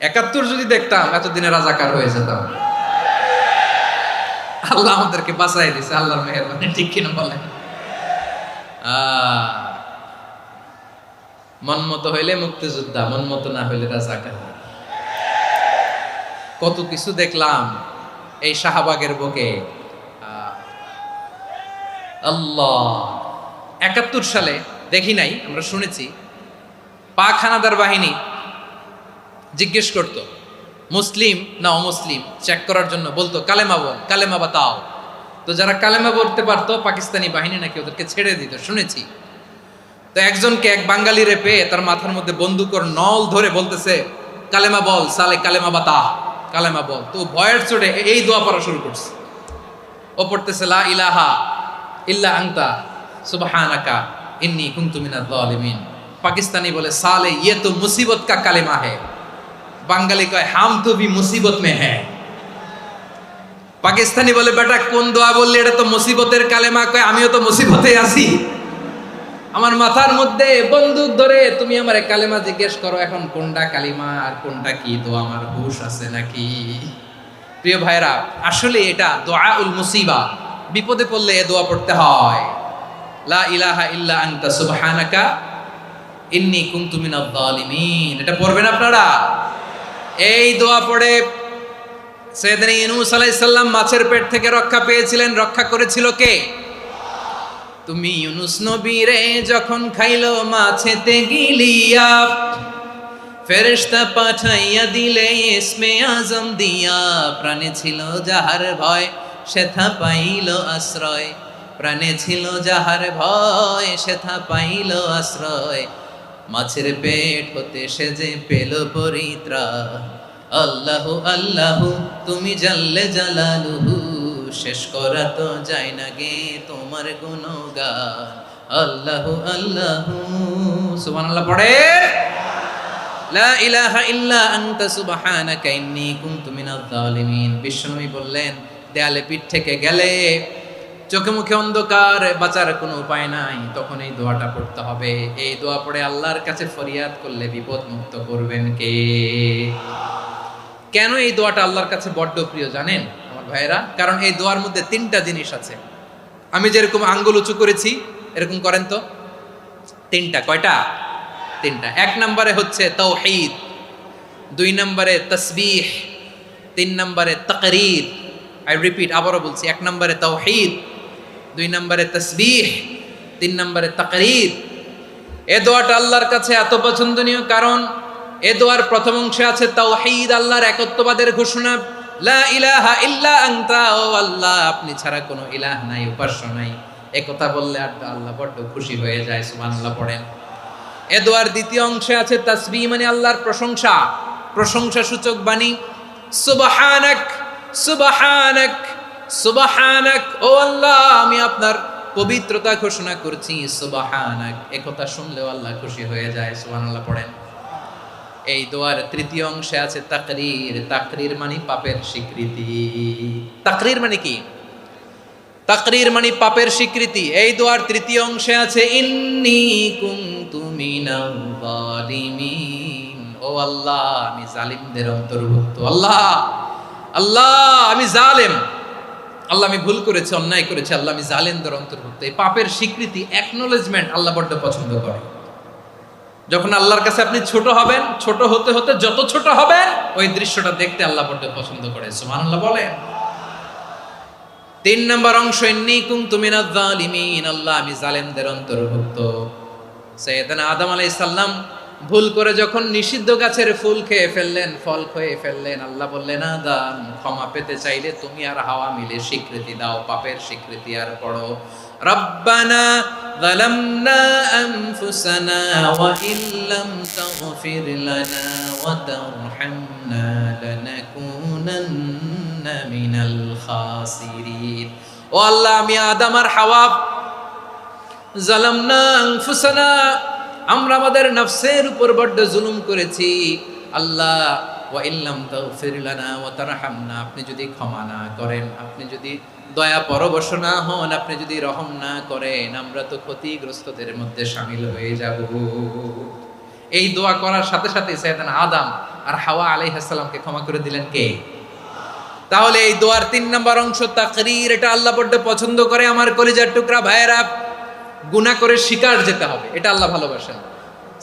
৭১ যদি দেখতাম এতদিনে রাজাকার হয়ে যেতাম। আল্লাহ আমাদেরকে বাঁচাই দিছে, আল্লাহর মেহেরবানি, ঠিক কিনা বলেন? মন মতো হইলে মুক্তিযোদ্ধা, মন মতো না হইলে রাজাকার। কত কিছু দেখলাম এই শাহবাগের বুকে। আল্লাহ, ৭১ সালে দেখি নাই, আমরা শুনেছি পাক হানাদার বাহিনী জিজ্ঞেস করত মুসলিম না অমুসলিম চেক করার জন্য, বলতো কালেমা বল, কালেমা বাতাও। তো যারা কালেমা বলতে পারতো পাকিস্তানি বাহিনী নাকি ওদেরকে ছেড়ে দিত, শুনেছি। তো একজনকে, এক বাঙালিরে পেয়ে তার মাথার মধ্যে বন্দুকের নল ধরে বলতেছে কালেমা বল সালে, কালেমা বাতা, কালেমা বল। তো ভয়ের চোটে এই দোয়া পড়া শুরু করছে। ও পড়তেছে লা ইলাহা ইল্লা আনতা সুবহানাকা ইন্নী কুনতু মিনাজ জালিমিন। পাকিস্তানি বলে সালে ইয়ে তো মুসিবত কা কালেমা है। বাঙালি কয় হাম তো ভি মুসিবত মে হ্যাঁ। পাকিস্তানি বলে বেটা কোন দোয়া বললি, এটা তো মুসিবতের কালেমা। কয় আমিও তো মুসিবতে আছি, আমার মাথার মধ্যে বন্দুক ধরে তুমি আমার কালেমা জিজ্ঞেস করো, এখন কোনটা কালিমা আর কোনটা কি, তো আমার হুশ আছে নাকি? প্রিয় ভাইরা, আসলে এটা দোয়াউল মুসিবা, বিপদে পড়লে এ দোয়া পড়তে হয়, লা ইলাহা ইল্লা আনতা সুবহানাকা ইন্নী কুনতু মিনাজ জালিমিন। এটা পড়বেন আপনারা। এই দোয়া পড়ে সাইয়েদনা ইউনূস আলাইহিস সালাম মাছের পেট থেকে রক্ষা পেয়েছিলেন। রক্ষা করেছিল কে? তুমি ইউনূস নবীরে যখন খাইলো মাছেতে গিলিয়া, ফেরেশতা পাঠাইয়া দিলে ইসমে আজম দিয়া, প্রাণে ছিল যাহার ভয় সেথা পাইল আশ্রয়, প্রাণে ছিল যাহার ভয় সেথা পাইল আশ্রয়, মাছের পেট হতে সে যে পেল পরিত্রাণ। আল্লাহু আল্লাহু তুমি জাল্লে জালালুহু, শেষ করা তো যায় না গে তোমার গুণগান। আল্লাহু আল্লাহু সুবহানাল্লাহ পড়ে, লা ইলাহা ইল্লা আনতা সুবহানাকা ইন্নী কুনতু মিনাজ জালিমিন। বিশ্বনবী বললেন, দেয়ালে পিঠ থেকে গেলে, চোখে মুখে অন্ধকার, বাঁচার কোনো উপায় নাই, তখন এই দোয়াটা পড়তে হবে। এই দোয়া পড়ে আল্লাহর কাছে ফরিয়াদ করলে বিপদ মুক্ত করবেন কে? কেন এই দোয়াটা আল্লাহর কাছে বড্ড প্রিয় জানেন আমার ভাইয়েরা? কারণ এই দোয়ার মধ্যে তিনটা জিনিস আছে। আমি যেরকম আঙ্গুল উঁচু করেছি এরকম করেন তো। তিনটা। কয়টা? তিনটা। এক নম্বরে হচ্ছে তাওহীদ, দুই নম্বরে তাসবিহ, তিন নম্বরে তাকরীর। আই রিপিট, আবারও বলছি, এক নম্বরে তাওহীদ, দুই নম্বরে তাসবিহ, তিন নম্বরে তাকরীর। এ দোয়াটা আল্লাহর কাছে এত পছন্দনীয় কারণ এ দোয়ার প্রথম অংশে আছে তাওহীদ, আল্লাহর একত্ববাদের ঘোষণা। লা ইলাহা ইল্লা আনতা, ও আল্লাহ আপনি ছাড়া কোনো ইলাহ নাই, উপাস্য নাই। এ কথা বললে আল্লাহ বড্ড খুশি হয়ে যায়। সুবহানাল্লাহ পড়েন। এ দোয়ার দ্বিতীয় অংশে আছে তাসবিহ, মানে আল্লাহর প্রশংসা, প্রশংসা সূচক বাণী। সুবহানাক সুবহানাক সুবহানাক, ও আল্লাহ আমি আপনার পবিত্রতা ঘোষণা করছি। সুবহানাক, এ কথা শুনলেও আল্লাহ খুশি হয়ে যায়। সুবহানাল্লাহ পড়েন। এই দোয়ার তৃতীয় অংশে আছে তাকরীর। তাকরীর মানে পাপের স্বীকৃতি। তাকরীর মানে কি? তাকরীর মানে পাপের স্বীকৃতি। এই দোয়ার তৃতীয় অংশে আছে ইন্নী কুনতু মিনাল জালিমিন, ও আল্লাহ আমি জালিমদের অন্তর্ভুক্ত। আল্লাহ আল্লাহ আমি জালেম, আল্লাহ আমি ভুল করেছি, অন্যায় করেছি, আল্লাহ আমি জালেমদের অন্তর্ভুক্ত। এই পাপের স্বীকৃতি, অ্যাকনোলেজমেন্ট আল্লাহ বড্ড পছন্দ করে। যখন আল্লাহর কাছে আপনি ছোট হবেন, ছোট হতে হতে যত ছোট হবেন, ওই দৃশ্যটা দেখতে আল্লাহ বড্ড পছন্দ করে। সুবহানাল্লাহ বলেন। তিন নম্বর অংশ ইন্নী কুনতু মিনাজ জালিমিন, আল্লাহ আমি জালেমদের অন্তর্ভুক্ত। সাইয়েদনা আদম আলাইহিস সালাম ভুল করে যখন নিষিদ্ধ গাছের ফুল খেয়ে ফেললেন, ফল খেয়ে ফেললেন, আল্লাহ বললেন আদম ক্ষমা পেতে চাইলে তুমি আর হাওয়া মিলে স্বীকৃতি দাও, পাপের স্বীকৃতি আর পড়ো, রব্বানা যালামনা আনফুসানা ওয়া ইল্লাম তাগফির লানা ওয়া তারহামনা লানাকুনান্না মিনাল খাসিরিন। ও আল্লাহ আমি আদম আর হাওয়া, যালামনা আনফুসানা, আমরা আমাদের নফসের উপর বড্ড জুলুম করেছি। আল্লাহ ওয়া ইল্লাম তাগফির লানা ওয়া তারহামনা, আপনি যদি ক্ষমা না করেন, আপনি যদি দয়া পরবশ না হন, আপনি যদি রহম না করেন, আমরা তো ক্ষতিগ্রস্তদের মধ্যে শামিল হয়ে যাব। এই দোয়া করার সাথে সাথে সাইয়েদনা আদম আর হাওয়া আলাইহিস সালামকে ক্ষমা করে দিলেন কে? তাহলে এই দোয়ার তিন নম্বর অংশ তাকরীর, এটা আল্লাহ বড্ড পছন্দ করে। আমার কলিজার টুকরা ভাইয়েরা, গুনাহ করে শিকার যেতে হবে, এটা আল্লাহ ভালোবাসেন।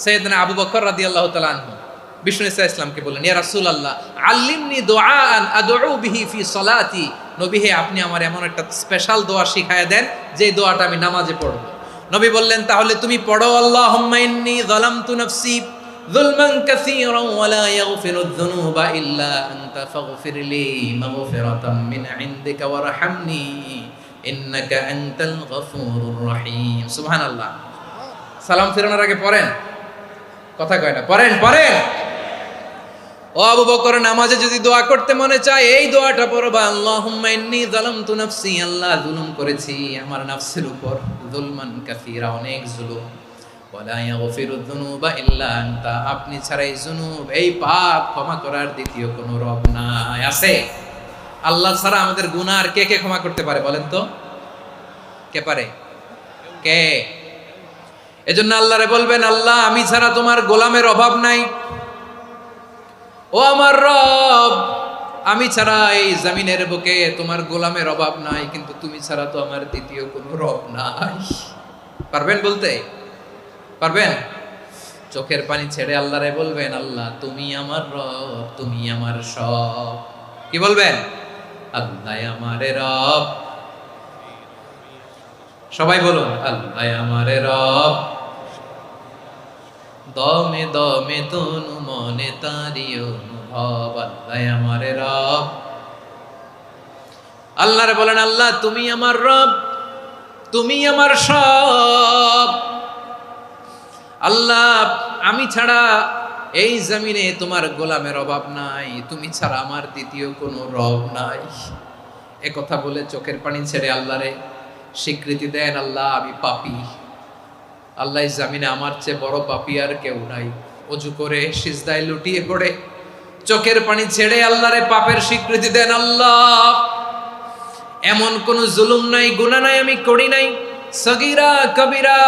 সাইয়েদনা আবু বকর রাদিয়াল্লাহু তাআলা আনহু বিষ্ণু ইসলামকে বললেন, ইয়া রাসূলুল্লাহ আল্লিমনি দুআআন আদউ বিহি ফি সলাতি, নবী হে আপনি আমার এমন একটা স্পেশাল দোয়া শিখায়া দেন যে দোয়াটা আমি নামাজে পড়ব। নবী বললেন, তাহলে তুমি পড়ো, আল্লাহুম্মা ইন্নী যালামতু নাফসি যুলমান কাসীরান ওয়া লা ইয়াগফিরুয যুনুবা ইল্লা আনতা ফাগফিরলি মাগফিরাতাম মিন ইনদিকা ওয়ারহামনি ইন্নাকা আনতাল গফুরুর রহিম। সুবহানাল্লাহ। সালাম ফিরানোর আগে পড়েন, কথা কয় না, পড়েন পড়েন। ও আবু বকর, নামাজে যদি দোয়া করতে মনে চায় এই দোয়াটা পড়বা, আল্লাহুম্মা ইন্নী যালামতু নাফসি, আল্লাহ জুলুম করেছি আমার নফসের উপর, যুলমান কাসীরা, অনেক জুলুম, ওয়া লা ইয়াগফিরুয যুনুবা ইল্লা আনতা, আপনি ছাড়া এই জুনুব, এই পাপ ক্ষমা করার দ্বিতীয় কোনো রব নাই। আছে? আল্লাহ ছাড়া আমাদের গুনাহ আর কে কে ক্ষমা করতে পারে বলেন তো? কে পারে? কে? এজন্য আল্লাহরে বলবেন, আল্লাহ আমি ছাড়া তোমার গোলামের অভাব নাই, ও আমার রব আমি ছাড়া এই জমিনের বুকে তোমার গোলামের অভাব নাই, কিন্তু তুমি ছাড়া তো আমার দ্বিতীয় কোনো রব নাই। পারবেন বলতে? পারবেন? চোখের পানি ছেড়ে আল্লাহরে বলবেন, আল্লাহ তুমি আমার রব, তুমি আমার সব। কি বলবেন? আল্লাহ আমারে রব। সবাই বলুন, আল্লাহ আমারে রব। দমে দমে তনু মনে তারি অনুভব, আল্লাহ আমারে রব। আল্লাহরে বলেন, আল্লাহ তুমি আমার রব, তুমি আমার সব। আল্লাহ আমি ছাড়া এই জমিনে তোমার গোলামের অভাব নাই, তুমি ছাড়া আমার দ্বিতীয় কোনো রব নাই। এ কথা বলে চোখের পানি ছেড়ে আল্লাহরে স্বীকৃতি দেন, আল্লাহ আমি পাপী। আল্লাহ জামিনে আমার চেয়ে বড় পাপী আর কেউ নাই। অজু করে সিজদায় লুটিয়ে পড়ে চোখের পানি ছেড়ে আল্লাহরে পাপের স্বীকৃতি দেন, আল্লাহ এমন কোন জুলুম নাই, গুনাহ নাই আমি করি নাই, সগীরা কবিরা,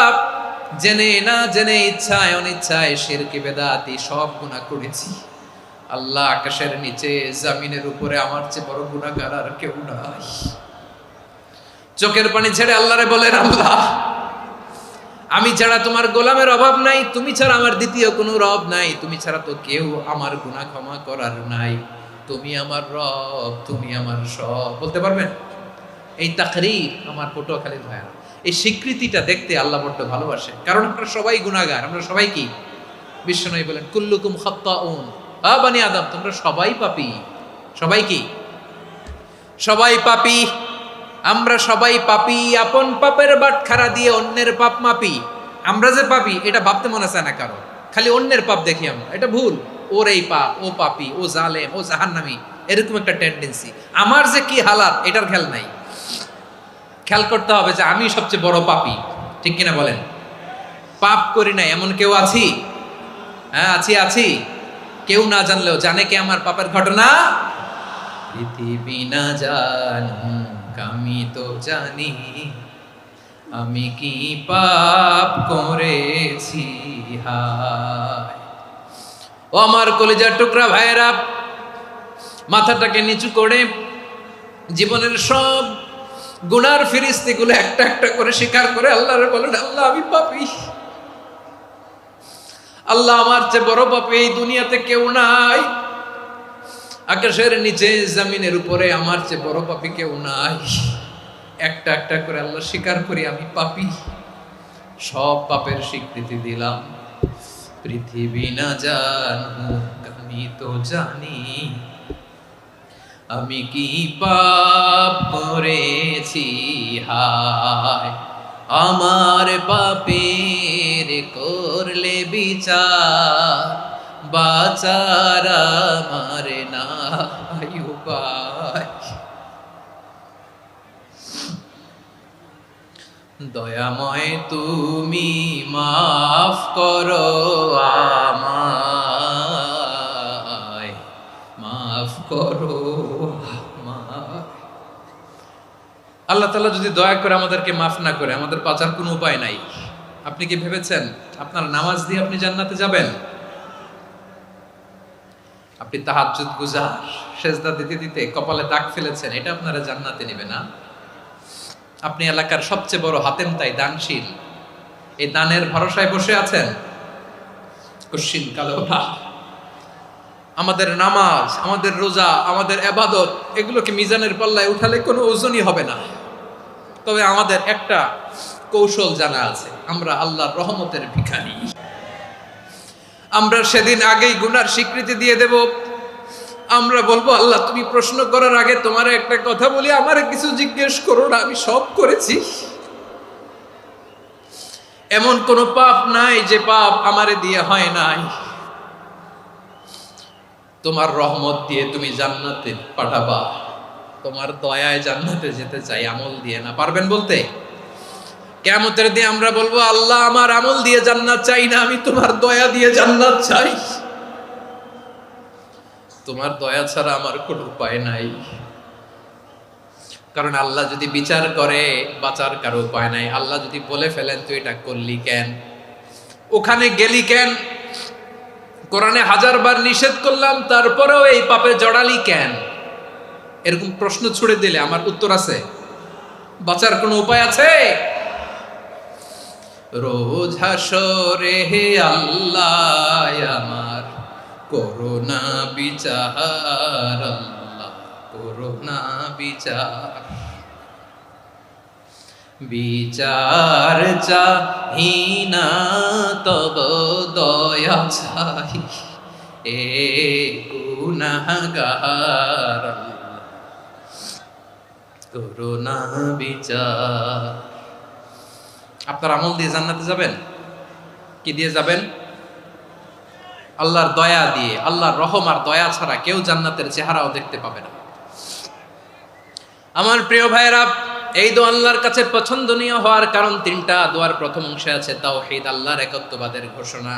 জেনে না জেনে, ইচ্ছায় অনিচ্ছায়, শিরকি বেদাতি সব গুনাহ করেছি। আল্লাহ আকাশের নিচে জমিনের উপরে আমার চেয়ে বড় গুনাহগার আর কেউ নাই। চোখের পানি ছেড়ে আল্লাহরে বলেন, আল্লাহ আমি ছাড়া তোমার গোলামের অভাব নাই, তুমি ছাড়া আমার দ্বিতীয় কোনো রব নাই, তুমি ছাড়া তো কেউ আমার গুনাহ ক্ষমা করার নাই, তুমি আমার রব, তুমি আমার সব। বলতে পারবেন? এই তাকরীর আমার পটুয়াখালীর ভাইয়া, এই স্বীকৃতিটা দেখতে আল্লাহ বড্ড ভালোবাসে, কারণ আমরা সবাই গুনাহগার। আমরা সবাই কি? বিশ্বনবী বলেন, কুল্লুকুম খাত্তাউন, আ বানি আদম তোমরা সবাই পাপী। সবাই কি? সবাই পাপী। আমরা সবাই পাপী, আপন পাপের বাটখারা দিয়ে অন্যের পাপ মাপি। আমরা যে পাপী এটা ভাবতে মনে চায় না কারো, খালি অন্যের পাপ দেখি আমরা, এটা ভুল। ওর এই পাপ, ও পাপী, ও জালেম, ও জাহান্নামী, এরকম একটা টেন্ডেন্সি। আমার যে কি হালাত এটার খেয়াল নাই। খেয়াল করতে হবে যে আমি সবচেয়ে বড় পাপী, ঠিক কিনা বলেন? পাপ করি না এমন কেউ আছি? হ্যাঁ আছি, আছি। কেউ না জানলেও জানে কে আমার পাপের ঘটনা? পৃথিবী না জানুক আমি তো জানি, আমি কি পাপ করেছি হায়। ও আমার কলিজার টুকরা ভাইয়েরা, মাথাটাকে নিচু করে জীবনের সব গুনার ফিরিস্তিগুলো একটা একটা করে স্বীকার করে আল্লাহরে বলেন, আল্লাহ আমি পাপী। আল্লাহ আমার চেয়ে বড় পাপী এই দুনিয়াতে কেউ নাই। আকাশের নিচে জমিনের উপরে আমার চেয়ে বড় পাপী কেউ নাই। একটা একটা করে আল্লাহ স্বীকার করি আমি পাপী, সব পাপের স্বীকৃতি দিলাম। পৃথিবী না জানুক আমি তো জানি, আমি কি পাপ করেছি হায়। আমার পাপের করলে বিচার, বাঁচার আমার নাই উপায়। দয়াময় তুমি মাফ করো আমায়, মাফ করো আমায়। আল্লাহ তাআলা যদি দয়া করে আমাদেরকে মাফ না করে, আমাদের বাঁচার কোনো উপায় নাই। আপনি কি ভেবেছেন আপনার নামাজ দিয়ে আপনি জান্নাতে যাবেন? আপনি তাহাজ্জুদ গুজার, সেজদা দিতে দিতে কপালে দাগ ফেলেছেন, এটা আপনারা জান্নাতে নেবে না? আপনি এলাকার সবচেয়ে বড় হাতেম তাই দানশীল, এই দানের ভরসায় বসে আছেন, কশিন কালো না। আমাদের নামাজ, আমাদের রোজা, আমাদের ইবাদত, এগুলোকে মিজানের পাল্লায় উঠালে কোনো ওজনই হবে না। তবে আমাদের একটা কৌশল জানা আছে, আমরা আল্লাহর রহমতের ভিখারি। আমরা সেদিন আগেই গুনার স্বীকৃতি দিয়ে দেব। আমরা বলবো, আল্লাহ তুমি প্রশ্ন করার আগে তোমার একটা কথা বলি, আমারে কিছু জিজ্ঞেস করো না, আমি সব করেছি। এমন কোন পাপ নাই যে পাপ আমারে দিয়ে হয় নাই। তোমার রহমত দিয়ে তুমি জান্নাতে পাঠাবা, তোমার দয়ায় জান্নাতে যেতে চাই, আমল দিয়ে না। পারবেন বলতে? কিয়ামতের দিন আমরা বলবো, আল্লাহ আমার আমল দিয়ে জান্নাত চাই না, আমি তোমার দয়া দিয়ে জান্নাত চাই। তোমার দয়া ছাড়া আমার কোনো উপায় নাই। কারণ আল্লাহ যদি বিচার করে, বাঁচার কারো উপায় নাই। আল্লাহ যদি বলে ফেলেন তুই এটা করলি কেন, ওখানে গেলি কেন, কোরআনে 1000 বার নিষেধ করলাম তারপরেও এই পাপে জড়ালি কেন, এরকম প্রশ্ন ছুড়ে দিলে আমার উত্তর আছে? বাঁচার কোনো উপায় আছে? রোজ হাসরে হে আল্লাহ আমার করোনা বিচার, আল্লাহ করোনা বিচার। বিচার চাহিনা তব দয়া চাই, এ গুনাহগার, আল্লাহ করোনা বিচার। আপনার আমল দিয়ে জান্নাতে যাবেন? কি দিয়ে যাবেন? আল্লাহর দয়া দিয়ে। আল্লাহর রহম আর দয়া ছাড়া কেউ জান্নাতের চেহারাও দেখতে পাবে না। আমার প্রিয় ভাইরা, এই দোয়া আল্লাহর কাছে পছন্দনীয় হওয়ার কারণ তিনটা। দোয়ার প্রথম অংশে আছে তাওহীদ, আল্লাহর একত্ববাদের ঘোষণা।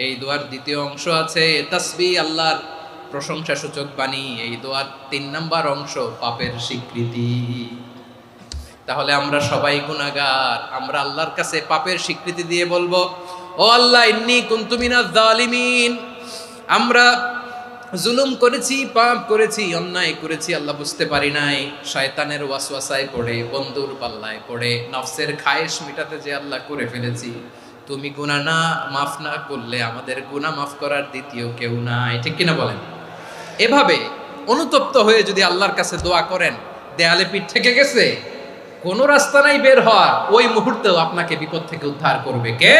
এই দোয়ার দ্বিতীয় অংশ আছে তাসবিহ, আল্লাহর প্রশংসা সূচক বাণী। এই দোয়ার 3 নাম্বার অংশ পাপের স্বীকৃতি। তাহলে আমরা সবাই গুনাহগার। আমরা আল্লাহর কাছে পাপের স্বীকৃতি দিয়ে বলবো, ও আল্লাহ ইন্নী কুনতু মিনাজ জালিমিন, আমরা জুলুম করেছি, পাপ করেছি, অন্যায় করেছি, আল্লাহ বুঝতে পারি নাই, শয়তানের ওয়াসওয়াসায় পড়ে, বন্ধুর পাল্লায় পড়ে, নফসের খায়েশ মিটাতে যে আল্লাহ করে ফেলেছি। তুমি গুনাহ না মাফ না করলে আমাদের গুনাহ মাফ করার দ্বিতীয় কেউ নাই। ঠিক কিনা বলেন? এভাবে অনুতপ্ত হয়ে যদি আল্লাহর কাছে দোয়া করেন, দেয়ালে পিঠ থেকে গেছে, কোনো রাস্তা নাই বের হওয়ার, ওই মুহূর্তেও আপনাকে বিপদ থেকে উদ্ধার করবে কে?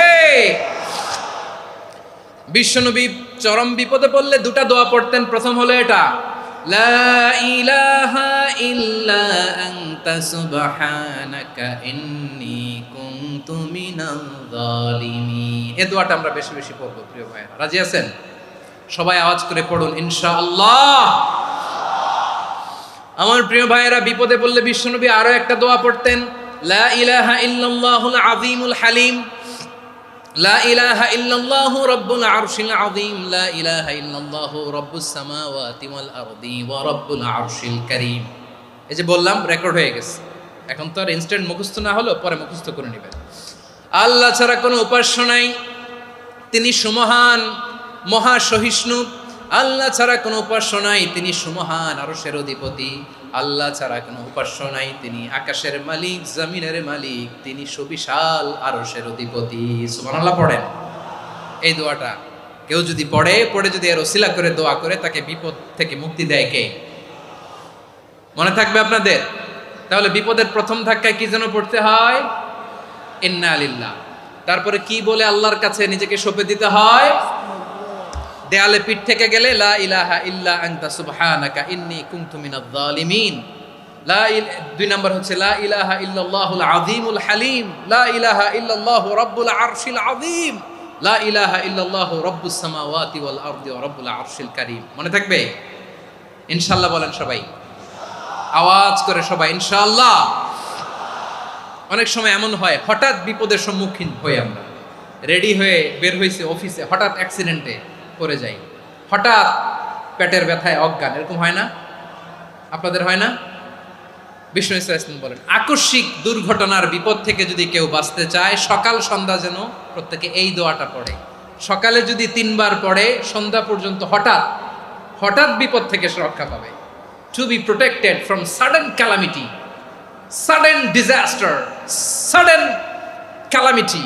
বিশ্বনবী চরম বিপদে পড়লে দুটা দোয়া পড়তেন। প্রথম হলো এটা, লা ইলাহা ইল্লা আনতা সুবহানাকা ইন্নী কুনতু মিনাল জালিমিন। এই দোয়াটা আমরা বেশি বেশি পড়ব প্রিয় ভাইরা। রাজি আছেন? সবাই আওয়াজ করে পড়ুন ইনশাআল্লাহ। আমার প্রিয় ভাইয়েরা, বিপদে পড়লে বিশ্বনবী আরো একটা দোয়া পড়তেন, লা ইলাহা ইল্লাল্লাহুল আযীমুল হালিম, লা ইলাহা ইল্লাল্লাহু রাব্বুল আরশিল আযীম, লা ইলাহা ইল্লাল্লাহু রাব্বুস সামাওয়াতি ওয়াল আরদি ওয়া রাব্বুল আরশিল কারীম। এই যে বললাম, রেকর্ড হয়ে গেছে। এখন তো আর ইনস্ট্যান্ট মুখস্থ না হলো, পরে মুখস্থ করে নেবেন। আল্লাহ ছাড়া কোনো উপাস্য নাই, তিনি সুমহান, মহা সহিষ্ণু। আল্লাহ ছাড়া কোনো উপাস্য নাই, তিনি সুমহান, আরশের অধিপতি। আল্লাহ ছাড়া কোনো উপাস্য নাই, তিনি আকাশের মালিক, জমিনের মালিক, তিনি সুবিশাল, আরশের অধিপতি। সুবহানাল্লাহ পড়েন। এই দোয়াটা কেউ যদি পড়ে যদি এর ওসিলা করে দোয়া করে, তাকে বিপদ থেকে মুক্তি দেয় কে? মনে থাকবে আপনাদের? তাহলে বিপদের প্রথম ধাক্কায় কি যেন পড়তে হয়? ইন্না লিল্লাহ। তারপরে কি বলে আল্লাহর কাছে নিজেকে সঁপে দিতে হয়? দেয়ালে পিঠ থেকে গেলে লা ইলাহা ইল্লা আনতা সুবহানাকা ইন্নী কুনতু মিনাজ জালিমিন। 2 নাম্বার হচ্ছে লা ইলাহা ইল্লাল্লাহুল আযীমুল হালিম, লা ইলাহা ইল্লাল্লাহু রাব্বুল আরশিল আযীম, লা ইলাহা ইল্লাল্লাহু রাব্বুস সামাওয়াতি ওয়াল আরদি ওয়া রাব্বুল আরশিল কারীম। মনে থাকবে? ইনশাআল্লাহ বলেন সবাই, আওয়াজ করে সবাই ইনশাআল্লাহ। অনেক সময় এমন হয়, হঠাৎ বিপদের সম্মুখীন হই আমরা, রেডি হয়ে বের হইছে অফিসে, হঠাৎ অ্যাক্সিডেন্টে পড়ে যাই, হঠাৎ পেটের ব্যথায় অজ্ঞান, এরকম হয় না? আপনাদের হয় না? বিষ্ণু ইসলাম বলেন, আকস্মিক দুর্ঘটনার বিপদ থেকে যদি কেউ বাঁচতে চায়, সকাল সন্ধ্যা যেন প্রত্যেকে এই দোয়াটা পড়ে। সকালে যদি 3 বার পড়ে, সন্ধ্যা পর্যন্ত হঠাৎ বিপদ থেকে সে রক্ষা পাবে। To be protected from sudden calamity, sudden disaster, sudden calamity.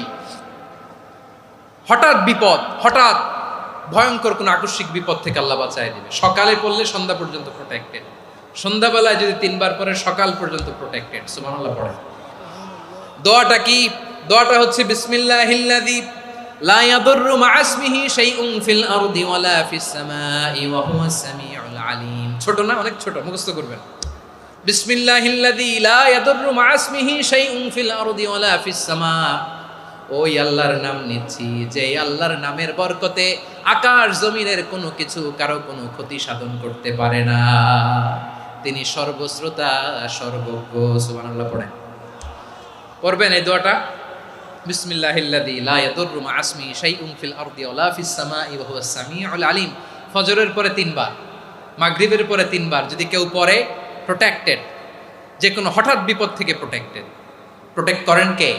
হঠাৎ বিপদ, হঠাৎ ভয়ঙ্কর কোন আকস্মিক বিপদ থেকে আল্লাহ বাঁচায় দিবে। সকালে পড়লে সন্ধ্যা পর্যন্ত প্রোটেক্টেড, সন্ধ্যাবেলায় যদি 3 বার পরে সকাল পর্যন্ত প্রোটেক্টেড। সুবহানাল্লাহ পড়ে। দোয়াটা কি? দোয়াটা হচ্ছে বিসমিল্লাহিল্লাযী লা ইয়াদুররু মা'a ইসমিহি শাইউন ফিল আরদি ওয়ালা ফিস সামাই ওয়া হুয়াস সামিউল আলিম। ছোট না? অনেক ছোট, মুখস্থ করবেন। বিসমিল্লাহিল্লাযী লা ইয়াদুররু মা'a ইসমিহি শাইউন ফিল আরদি ওয়ালা ফিস সামা। ওই আল্লাহর নাম নিচ্ছি, যে আল্লাহর নামের বরকতে আকাশ জমিনের কোনো কিছু কারো কোনো ক্ষতি সাধন করতে পারে না। তিনি সর্বশ্রোতা, সর্বজ্ঞ। সুবহানাল্লাহ পড়েন। পড়বেন এই দোয়াটা, বিসমিল্লাহিল্লাযী লা ইয়াদুররু মা'a ইসমিহি শাইউন ফিল আরদি ওয়ালা ফিস সামাই ওয়া হুয়াস সামিউল আলিম। ফজরের পরে 3 বার, মাগরিবের পরে 3 বার যদি কেউ পড়ে, প্রোটেক্টেড, যে কোনো হঠাৎ বিপদ থেকে প্রোটেক্টেড। প্রোটেক্ট করেন কে?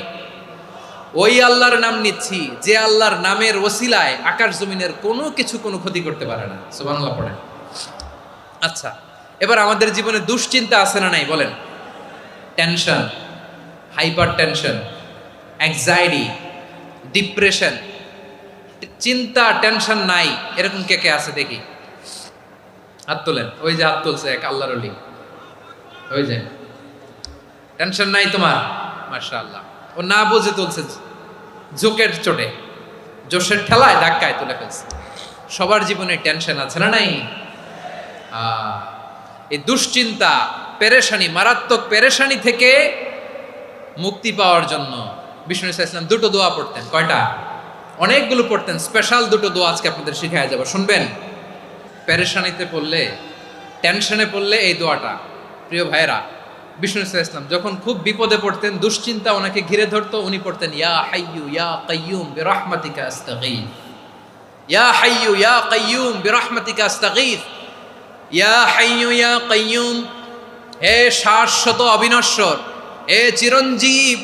ওই আল্লাহর নাম নিচ্ছি, যে আল্লাহর নামের ওসিলায় আকাশ জমিনের কোনো কিছু কোনো ক্ষতি করতে পারে না। সুবহানাল্লাহ পড়েন। আচ্ছা, এবার আমাদের জীবনে দুশ্চিন্তা আছে না নাই বলেন? Tension, hyper tension, anxiety, depression, চিন্তা টেনশন নাই এরকম কে কে আছে দেখি, হাত তোলেন। ওই যে হাত তুলছে এক আল্লাহর ওলি, ওই যে টেনশন নাই তোমার, মাশাআল্লাহ। ও না বুঝে তুলছে, জোকের চোটে, জোশের ঠেলায় ধাক্কায় তুলে ফেলছে। সবার জীবনে টেনশন আছে না নাই? এই দুশ্চিন্তা, পেরেশানি, মারাত্মক পেরেশানি থেকে মুক্তি পাওয়ার জন্য বিষ্ণু ইসলাম দুটো দোয়া পড়তেন। কয়টা? অনেকগুলো পড়তেন। স্পেশাল দুটো দোয়া আজকে আপনাদের শিখায় যাব, শুনবেন। পেরেশানিতে পড়লে, টেনশনে পড়লে এই দোয়াটা, প্রিয় ভাইরা, বিষ্ণু ইসলাম যখন খুব বিপদে পড়তেন, দুশ্চিন্তা ওনাকে ঘিরে ধরতো, উনি পড়তেন ইয়া হাইয়ু ইয়া কাইয়ুম বিরহমাতিকা আস্তাগীথ, ইয়া হাইয়ু ইয়া কাইয়ুম বিরহমাতিকা আস্তাগীথ, ইয়া হাইয়ু ইয়া কাইয়ুম, হে শাশ্বত অবিনশ্বর, হে চিরঞ্জীব,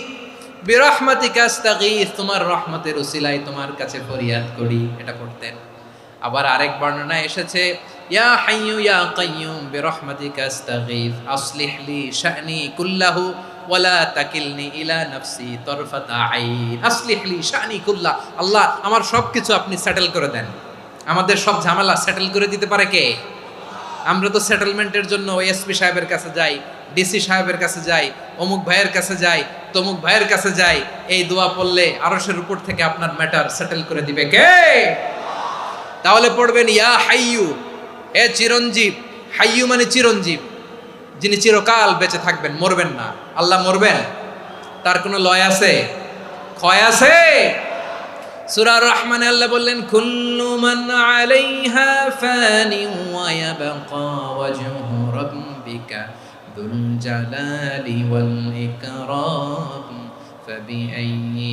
বিরহমাতিকা আস্তাগীথ, তোমার রহমতের উসিলায় তোমার কাছে ফরিয়াদ করি, এটা পড়তেন। আবার আরেক বর্ণনায় এসেছে ইয়া হাইয়ু ইয়া কাইয়ুম বিরহমাতিকা আস্তাগীথ আসলিহ লি শা'নি কুল্লাহু ওয়ালা তাকিলনি ইলা নাফসি তরফাতা আইন। আসলিহ লি শা'নি কুল্লাহ, আল্লাহ আমার সবকিছু আপনি সেটেল করে দেন। আমাদের সব ঝামেলা সেটেল করে দিতে পারে কে? আমরা তো সেটেলমেন্টের জন্য ওই এসপি সাহেবের কাছে যাই, ডিসি সাহেবের কাছে যাই, অমুক ভাইয়ের কাছে যাই, তমুক ভাইয়ের কাছে যাই। এই দোয়া পড়লে আরশের উপর থেকে আপনার ম্যাটার সেটেল করে দিবে কে? তাহলে পড়বেন ইয়া হাইয়ু, হে চিরঞ্জীব। হাইয়ু মানে চিরঞ্জীব, যিনি চিরকাল বেঁচে থাকবেন, মরবেন না। আল্লাহ মরবেন? তার কোনো লয় আছে? ক্ষয় আছে? সূরা রহমানে আল্লাহ বললেন কুল্লু মান আলাইহা ফানি ওয়া ইয়াবকা ওয়াজহু রাব্বিকা যুল জালালি ওয়াল ইকরাম ফাবিআইয়ি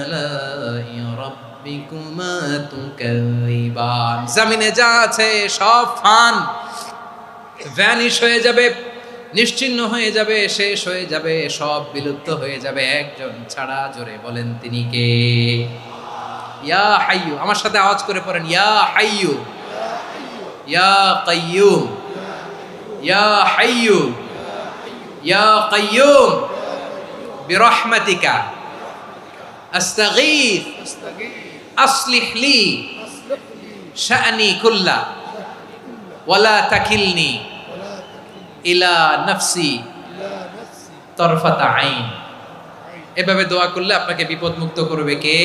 আলাই রাব্বিকুমা তুকাযিবান। জমিনে যা আছে সব ফান, ভ্যানিশ হয়ে যাবে, নিশ্চিহ্ন হয়ে যাবে, শেষ হয়ে যাবে, সব বিলুপ্ত হয়ে যাবে, একজন ছাড়া। জোরে বলেন তিনি কে? ইয়া হাইয়ু, আমার সাথে আওয়াজ করে পড়েন ইয়া হাইয়ু ইয়া কাইয়ুম ইয়া হাইয়ু ইয়া কাইয়ুম বিরহমাতিকা আস্তাগীথ আসলিহ লি শা'নি কুল্লা ওয়ালা তাকিলনি ইলা নাফসি তরফাতা আইন। এভাবে দোয়া করলে আপনাকে বিপদ মুক্ত করবে কে?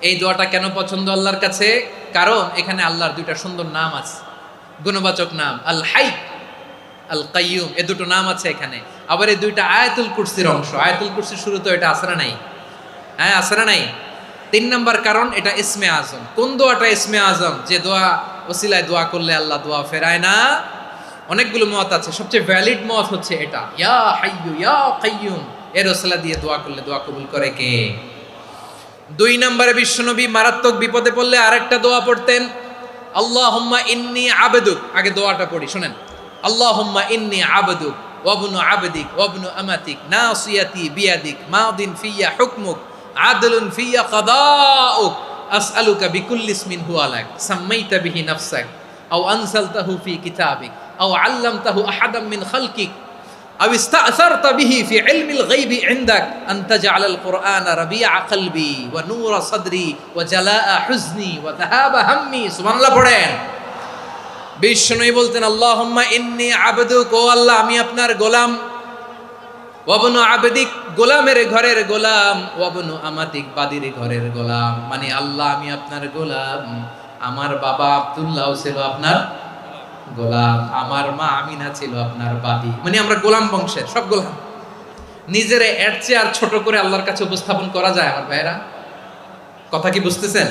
এই দোয়াটা কেন পছন্দ আল্লাহর কাছে? কারণ এখানে আল্লাহর দুইটা সুন্দর নাম আছে, গুণবাচক নাম, আল হাই, আল কাইয়ুম, এই দুটো নাম আছে এখানে। আবার এই দুইটা আয়াতুল কুরসির অংশ। আয়াতুল কুরসির শুরুতে এটা আছে না নাই? হ্যাঁ, আছে না নাই? 3 নাম্বার কারণ এটা ইসমে আজম। কোন দোয়াটা ইসমে আজম? যে দোয়া ওসিলায় দোয়া করলে আল্লাহ দোয়া ফেরায় না। অনেকগুলো মত আছে, সবচেয়ে ভ্যালিড মত হচ্ছে এটা, ইয়া হাইয়ু ইয়া কাইয়ুম, এর ওসিলা দিয়ে দোয়া করলে দোয়া কবুল করে কে? 2 নম্বরে বিশ্বনবী মারাত্মক বিপদে পড়লে আরেকটা দোয়া পড়তেন, আল্লাহুম্মা ইন্নী আবদুক। আগে দোয়াটা পড়ি, শুনেন। আল্লাহুম্মা ইন্নী আবদুক ওয়া ইবনু আবদিক ওয়া ইবনু আমাতিক নাসিয়াতি বিয়াদিক মাদিন ফিয়া হুকমুক আদলুন ফিয়া কাদাউক আসআলুকা বিকুল্লি ইসমিন হুয়া লাক সাম্মাইতা বিহি নাফসাক আও আনসালতাহু ফি কিতাবিক আও আল্লামতাহু আহাদাম মিন খালকিক আও ইস্তাআসারতা বিহি ফি ইলমিল গায়বি ইনদাক আন তাজআলাল কুরআনা রাবিআ কলবি ওয়া নূরা সাদরি ওয়া জালাআ হুজনি ওয়া যাহাবা হাম্মি। সুবহানাল্লাহ পড়েন। বিষ্ণুই বলতেন আল্লাহুম্মা ইন্নী আবদুক, ও আল্লাহ আমি আপনার গোলাম, ওয়া ইবনু আবদিক, গোলামের ঘরের গোলাম, ওয়া ইবনু আমাতিক, বাদীর ঘরের গোলাম। মানে আল্লাহ আমি আপনার গোলাম, আমার বাবা আব্দুল্লাহ ছিল আপনার গোলাম, আমার মা আমিনা ছিল আপনার বাদী। মানে আমরা গোলাম বংশের, সব গোলাম। নিজেরে এর চেয়ে আর ছোট করে আল্লাহর কাছে উপস্থাপন করা যায় আমার ভাইরা? কথা কি বুঝতেছেন?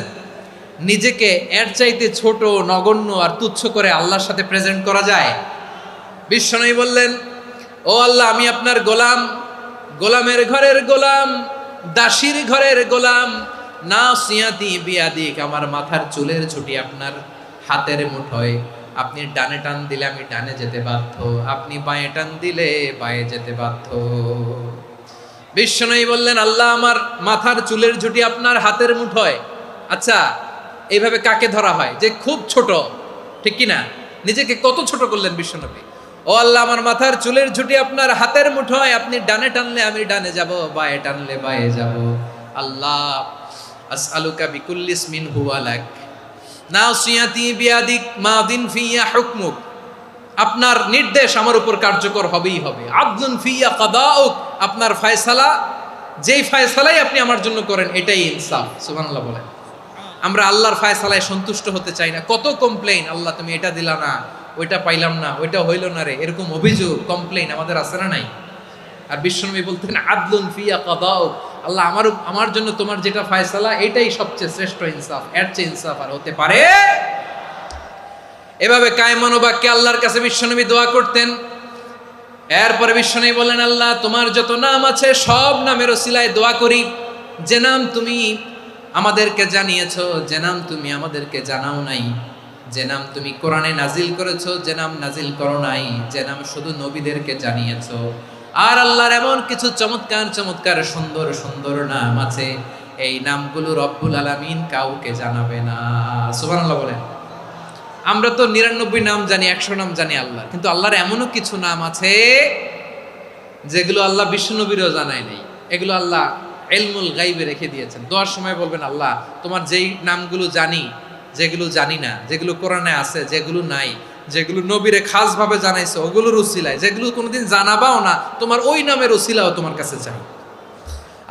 নিজেকে এর চাইতে ছোট, নগণ্য আর তুচ্ছ করে আল্লাহর সাথে প্রেজেন্ট করা যায়? বিশ্বনবী বললেন, ও আল্লাহ আমি আপনার গোলাম, গোলামের ঘরের গোলাম, দাসীর ঘরের গোলাম, নাসিয়াতি বিয়াদিক, আমার মাথার চুলের ছুটি আপনার হাতের মুঠোয়। আপনি ডানে টান দিলে আমি ডানে যেতে বাধ্য, আপনি বাঁয়ে টান দিলে বাঁয়ে যেতে বাধ্য। বিশ্বনবী বললেন, আল্লাহ আমার মাথার চুলের ঝুঁটি আপনার হাতের মুঠোয়। আচ্ছা, এইভাবে কাকে ধরা হয়? যে খুব ছোট, ঠিক কি না? নিজেকে কত ছোট করলেন বিশ্বনবী। ও আল্লাহ, আমার মাথার চুলের ঝুঁটি আপনার হাতের মুঠোয়, আপনি ডানে টানলে আমি ডানে যাব, বায়ে টানলে বায়ে যাব। আল্লাহ, আসআলুকা বিকুল্লি ইসমিন হুয়া লাক নাসিয়াতি বিয়াদিক মাদিন ফিয়া হুকমুক, আপনার নির্দেশ আমার উপর কার্যকর হবেই হবে। আদলুন ফিয়া কাদাউক, আপনার ফয়সালা, যেই ফয়সালাই আপনি আমার জন্য করেন এটাই ইনসাফ। সুবহানাল্লাহ বলেন। আমরা আল্লাহর ফয়সালায় সন্তুষ্ট হতে চাই না। কত কমপ্লেইন, আল্লাহ তুমি এটা দিলা না, ওইটা পাইলাম না, ওইটা হইল না রে, এরকম অভিযোগ কমপ্লেইন আমাদের আছে না নাই? আর বিশ্বনবী বলতেন আদলুন ফিয়া কাদাউক, আল্লাহ আমার জন্য তোমার যেটা ফয়সালা এটাই সবচেয়ে শ্রেষ্ঠ ইনসাফ, এর চেয়ে ইনসাফ আর হতে পারে? এভাবে কায়মান বাক্যে আল্লাহর কাছে বিশ্বনবী দোয়া করতেন। এরপরে বিশ্বনবী বলেন, আল্লাহ তোমার যত নাম আছে সব নামের ওসিলায় দোয়া করি, যে নাম তুমি আমাদেরকে জানিয়েছো, যে নাম তুমি আমাদেরকে জানাও নাই, যে নাম তুমি কোরআনে নাজিল করেছো, যে নাম নাজিল করো নাই, যে নাম শুধু নবীদেরকে জানিয়েছো। আর আল্লাহর এমন কিছু চমৎকার চমৎকার সুন্দর সুন্দর নাম আছে, এই নামগুলো রব্বুল আলামিন কাউকে জানাবে না। সুবহানাল্লাহ বলেন। আমরা তো 99 নাম জানি, 100 নাম জানি আল্লাহ, কিন্তু আল্লাহর এমনও কিছু নাম আছে যেগুলো আল্লাহ বিশ্বনবীরও জানায় নাই। এগুলো আল্লাহ ইলমুল গায়বে রেখে দিয়েছেন। দোয়ার সময় বলবেন, আল্লাহ তোমার যেই নামগুলো জানি, যেগুলো জানি না, যেগুলো কোরআনে আছে, যেগুলো নাই, যেগুলো নবীরে খাসভাবে জানাইছো ওগুলোর উসিলায়, যেগুলো কোনোদিন জানাবাও না তোমার ওই নামের উসিলাও তোমার কাছে চাই।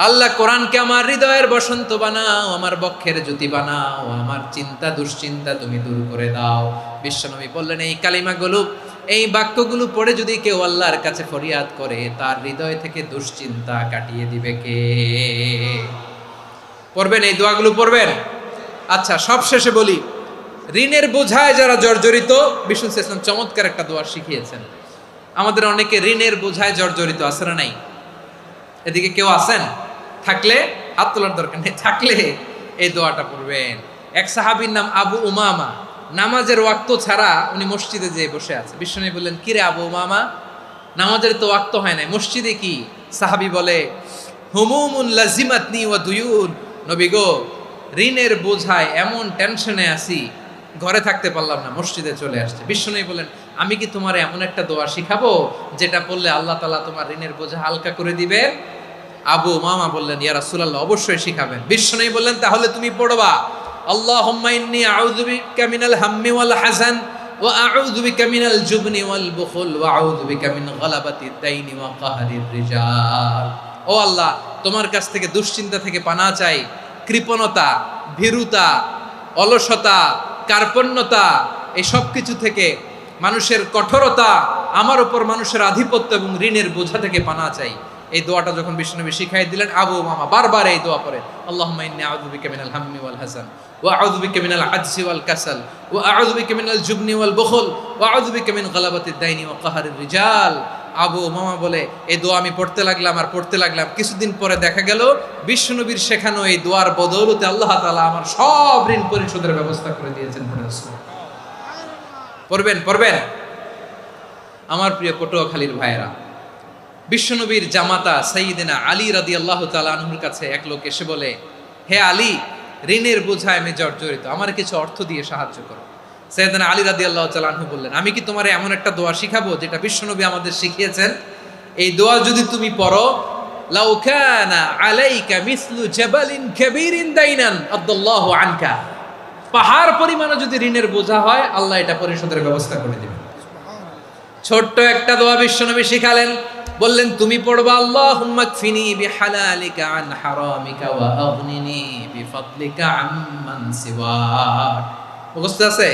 আল্লাহ কোরআনকে আমার হৃদয়ের বসন্ত বানাও, আমার বক্ষের জ্যোতি বানাও, আমার চিন্তা দুশ্চিন্তা তুমি দূর করে দাও। বিশ্বনবী বললেন, এই কালিমাগুলো, এই বাক্যগুলো পড়ে যদি কেউ আল্লাহর কাছে ফরিয়াদ করে, তার হৃদয় থেকে দুশ্চিন্তা কাটিয়ে দিবে কে? পড়বেন, এই দোয়াগুলো পড়বেন। আচ্ছা, সব শেষে বলি, ঋণের বোঝায় যারা জর্জরিত, বিষ্ণু ইসলাম চমৎকার একটা দোয়া শিখিয়েছেন। আমাদের অনেকে ঋণের বোঝায় জর্জরিত, আছে না নাই? এদিকে কেউ আছেন? থাকলে হাত তোলার দরকার নেই, থাকলে এই দোয়াটা পড়বেন। এক সাহাবীর নাম আবু উমামা, নামাজের ওয়াক্ত ছাড়া উনি মসজিদে যেয়ে বসে আছে। বিশ্বনবী বললেন, কিরে আবু উমামা, নামাজের তো ওয়াক্ত হয় নাই, মসজিদে কি? সাহাবী বলে, হুমুমুন লাজিমাতনি ওয়া দুয়ুন, নবী গো, ঋণের বোঝায় এমন টেনশনে আছি, ঘরে থাকতে পারলাম না, মসজিদে চলে আসছে। বিশ্বনবী বলেন, আমি কি তোমার এমন একটা দোয়া শিখাবো যেটা পড়লে আল্লাহ তাআলা তোমার ঋণের বোঝা হালকা করে দিবেন? আবু উমামা বললেন, ইয়া রাসূলুল্লাহ, অবশ্যই শিখাবেন। বিশ্বনবী বললেন, তাহলে তুমি পড়বা, আল্লাহুম্মা ইন্নী আউযু বিকা মিনাল হাম্মি ওয়াল হাযান ওয়া আউযু বিকা মিনাল জুবনি ওয়াল বুখল ওয়া আউযু বিকা মিন গালাবাতিদ দাইনি ওয়া কাহরির রিজাল। ও আল্লাহ, তোমার কাছ থেকে দুশ্চিন্তা থেকে পানাহ চাই, কৃপণতা, ভীরুতা, অলসতা, কার্পণ্যতা, এই সব কিছু থেকে, মানুষের কঠোরতা, আমার উপর মানুষের আধিপত্য এবং ঋণের বোঝা থেকে পানাহ চাই। এই দোয়াটা যখন বিশ্বনবী শিখাই দিলেন, আবু উমামা বারবার এই দোয়া পড়ে, আল্লাহুম্মা ইন্নী আউযু বিকা মিনাল হাম্মি ওয়াল হাযান ওয়া আউযু বিকা মিনাল আজজি ওয়াল কাসাল ওয়া আউযু বিকা মিনাল জুবনি ওয়াল বুখল ওয়া আউযু বিকা মিন গালাবাতিদ দাইনি ওয়া কাহরির রিজাল। আবু উমামা বলে, এই দোয়া আমি পড়তে লাগলাম আর পড়তে লাগলাম, কিছুদিন পরে দেখা গেল বিশ্বনবীর শেখানো এই দোয়ার বদৌলতে আল্লাহ তাআলা আমার সব ঋণ পরিশোধের ব্যবস্থা করে দিয়েছেন। পড়বেন, পড়বেন। আমার প্রিয় পটুয়াখালীর ভাইয়েরা, বিশ্বনবীর জামাতা সাইয়্যিদিনা আলী রাদিয়াল্লাহু তাআলা আনহুর কাছে এক লোক এসে বলে, হে আলী, ঋণের বোঝায় আমি জর্জরিত, আমার কিছু অর্থ দিয়ে সাহায্য করো। সাইয়্যিদিনা আলী রাদিয়াল্লাহু তাআলা আনহু বললেন, আমি কি তোমারে এমন একটা দোয়া শিখাবো যেটা বিশ্বনবী আমাদের শিখিয়েছেন? এই দোয়া যদি তুমি পড়ো, লাউ কানা আলাইকা মিসলু জাবালিন কাবীরিন দাইনান আদাল্লাহু আনকা, পাহাড় পরিমাণে যদি ঋণের বোঝা হয়, আল্লাহ এটা পরিশোধের ব্যবস্থা করে দিবেন। ছোট্ট একটা দোয়া বিশ্বনবী শিখালেন, বললেন, তুমি পড়বা, আল্লাহুম্মা কফিনি বিহালালিকা আন হারামিকা ওয়া আগনিনি বিফাদলিকা আম্মান সিওয়াক। মুখস্থ আছে?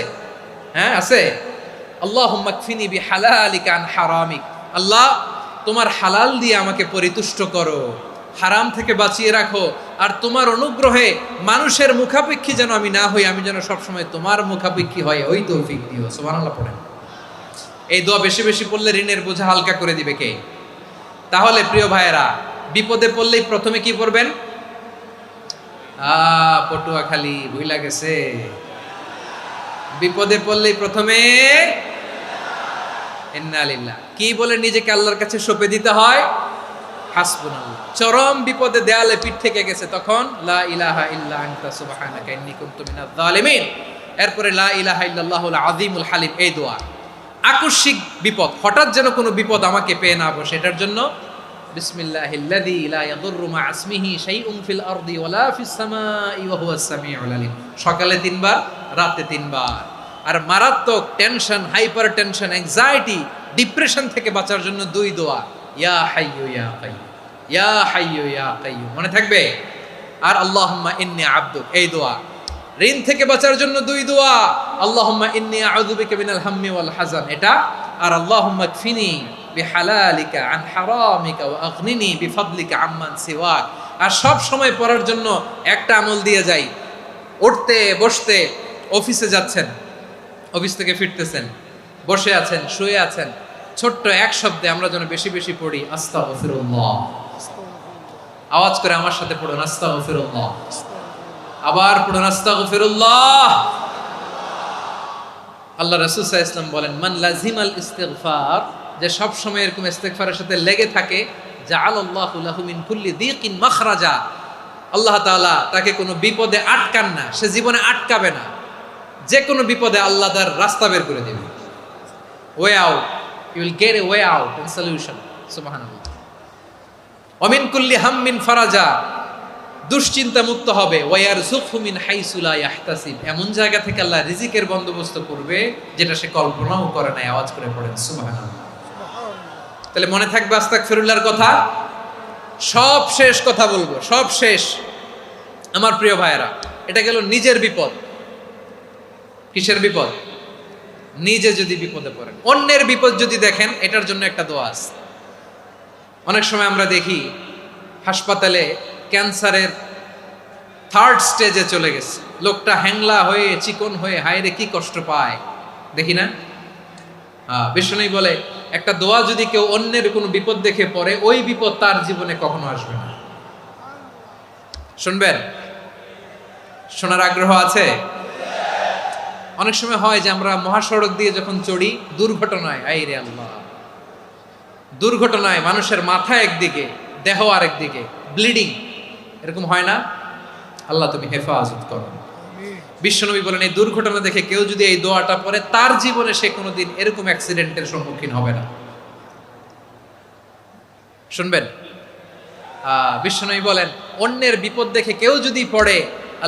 হ্যাঁ, আছে। আল্লাহুম্মা কফিনি বিহালালিকা আন হারামিক, আল্লাহ তোমার হালাল দিয়ে আমাকে পরিতুষ্ট করো, হারাম থেকে বাঁচিয়ে রাখো, আর তোমার অনুগ্রহে মানুষের মুখাপেক্ষী যেন আমি না হই, আমি যেন সবসময় তোমার মুখাপেক্ষী হয়, ওই তৌফিক দিও। সুবহানাল্লাহ পড়েন। এই দোয়া বেশি বেশি পড়লে ঋণের বোঝা হালকা করে দিবে কে? তাহলে প্রিয় ভাইয়েরা, বিপদে পড়লেই প্রথমে কি পড়বেন? পটুয়াখালী ভুইলা গেছে, বিপদে পড়লেই প্রথমে ইন্না লিল্লাহ কি বলে নিজেকে আল্লাহর কাছে সঁপে দিতে হয়? হাসবুনাল্লাহ। চরম বিপদে দেয়ালে পিঠ থেকে গেছে, তখন লা ইলাহা ইল্লা আনতা সুবহানাকা ইন্নী কুনতু মিনাজ জালিমিন। এরপরে লা ইলাহা ইল্লাল্লাহুল আযীমুল হালিম, এই দোয়া। আকস্মিক বিপদ, হঠাৎ যেন কোনো বিপদ আমাকে পেয়ে না বসে, এটার জন্য বিসমিল্লাহিল্লাযী লা ইয়াদুররু মা ইসমিহি শাইউন ফিল আরদি ওয়ালা ফিস সামাই ওয়া হুয়াস সামিউল আলিম। সকালে 3 বার, রাতে 3 বার। আর মারাত্মক tension, hyper tension, anxiety, depression থেকে বাঁচার জন্য 2 দোয়া, ইয়া হাইয়্যু ইয়া কাইয়্যুম, ইয়া হাইয়্যু ইয়া কাইয়্যুম, মনে থাকবে। আর আল্লাহুম্মা ইন্নী আবদুক, এই দোয়া। ঋণ থেকে বাঁচার জন্য 2 দোয়া, আল্লাহুম্মা ইন্নী আউযু বিকা মিনাল হাম্মি ওয়াল হাযান, এটা। আর আল্লাহুম্মা কফিনি বিহালালিকা আন হারামিকা ওয়া আগনিনি বিফাদলিকা আম্মান সিওয়াক। আর সব সময় পড়ার জন্য একটা আমল দিয়ে যাই, উঠতে বসতে, অফিসে যাচ্ছেন, অফিস থেকে ফিরতেছেন, বসে আছেন, শুয়ে আছেন, ছোট্ট এক শব্দে আমরা যেন বেশি বেশি পড়ি আস্তাগফিরুল্লাহ। আওয়াজ করে আমার সাথে পড়ুন আস্তাগফিরুল্লাহ, আবার পড়ুন আস্তাগফিরুল্লাহ। আল্লাহ রাসূল সাল্লাল্লাহু আলাইহি ওয়াসাল্লাম বলেন, মান লাজিমাল ইস্তিগফার, যে সব সময় এরকম ইস্তিগফারের সাথে লেগে থাকে, জাআলাল্লাহু লাহু মিন কুল্লি দিকিন মাখরাজা, আল্লাহ তাআলা তাকে কোনো বিপদে আটকান না, সে জীবনে আটকাবে না, যে কোনো বিপদে আল্লাহ তার রাস্তা বের করে দেবে, way out, you will get a way out and solution. সুবহানাল্লাহ। ওয়া মিন কুল্লি হাম্মিন ফারাজা, দুশ্চিন্তা মুক্ত হবে, ওয়ারযুকহু মিন হাইসু লা ইয়াহতাসিব, এমন জায়গা থেকে আল্লাহ রিজিকের বন্দোবস্ত করবে যেটা সে কল্পনাও করে নাই। আওয়াজ করে পড়েন সুবহানাল্লাহ। তাহলে মনে থাকবে আস্তাগফিরুল্লাহর কথা। সব শেষ কথা বলবো, সব শেষ আমার প্রিয় ভাইয়েরা। এটা গেল নিজের বিপদ। কিসের বিপদ? নিজে যদি বিপদে পড়েন। অন্যের বিপদ যদি দেখেন, এটার জন্য একটা দোয়া আছে। অনেক সময় আমরা দেখি হাসপাতালে ক্যান্সারের 3rd স্টেজে চলে গেছে, লোকটা হ্যাংলা হয়ে, চিকন হয়ে, হায়রে কি কষ্ট পায়, দেখি না? বিষ্ণু বলে, একটা দোয়া যদি কেউ অন্যের কোনো বিপদ দেখে পড়ে, ওই বিপদ তার জীবনে কখনো আসবে না। শুনবেন? শোনার আগ্রহ আছে? অনেক সময় হয় যে আমরা মহাসড়ক দিয়ে যখন চড়ি, দুর্ঘটনায়, আইরে আল্লাহ, দুর্ঘটনায় মানুষের মাথা একদিকে, দেহ আরেকদিকে, ব্লিডিং, এরকম হয় না? আল্লাহ তুমি হেফাজত করো। বিশ্বনবী বলেন, এই দুর্ঘটনা দেখে কেউ যদি এই দোয়াটা পড়ে, তার জীবনে সে কোনোদিন এরকম অ্যাক্সিডেন্টের সম্মুখীন হবে না। শুনবেন? বিশ্বনবী বলেন, অন্যের বিপদ দেখে কেউ যদি পড়ে,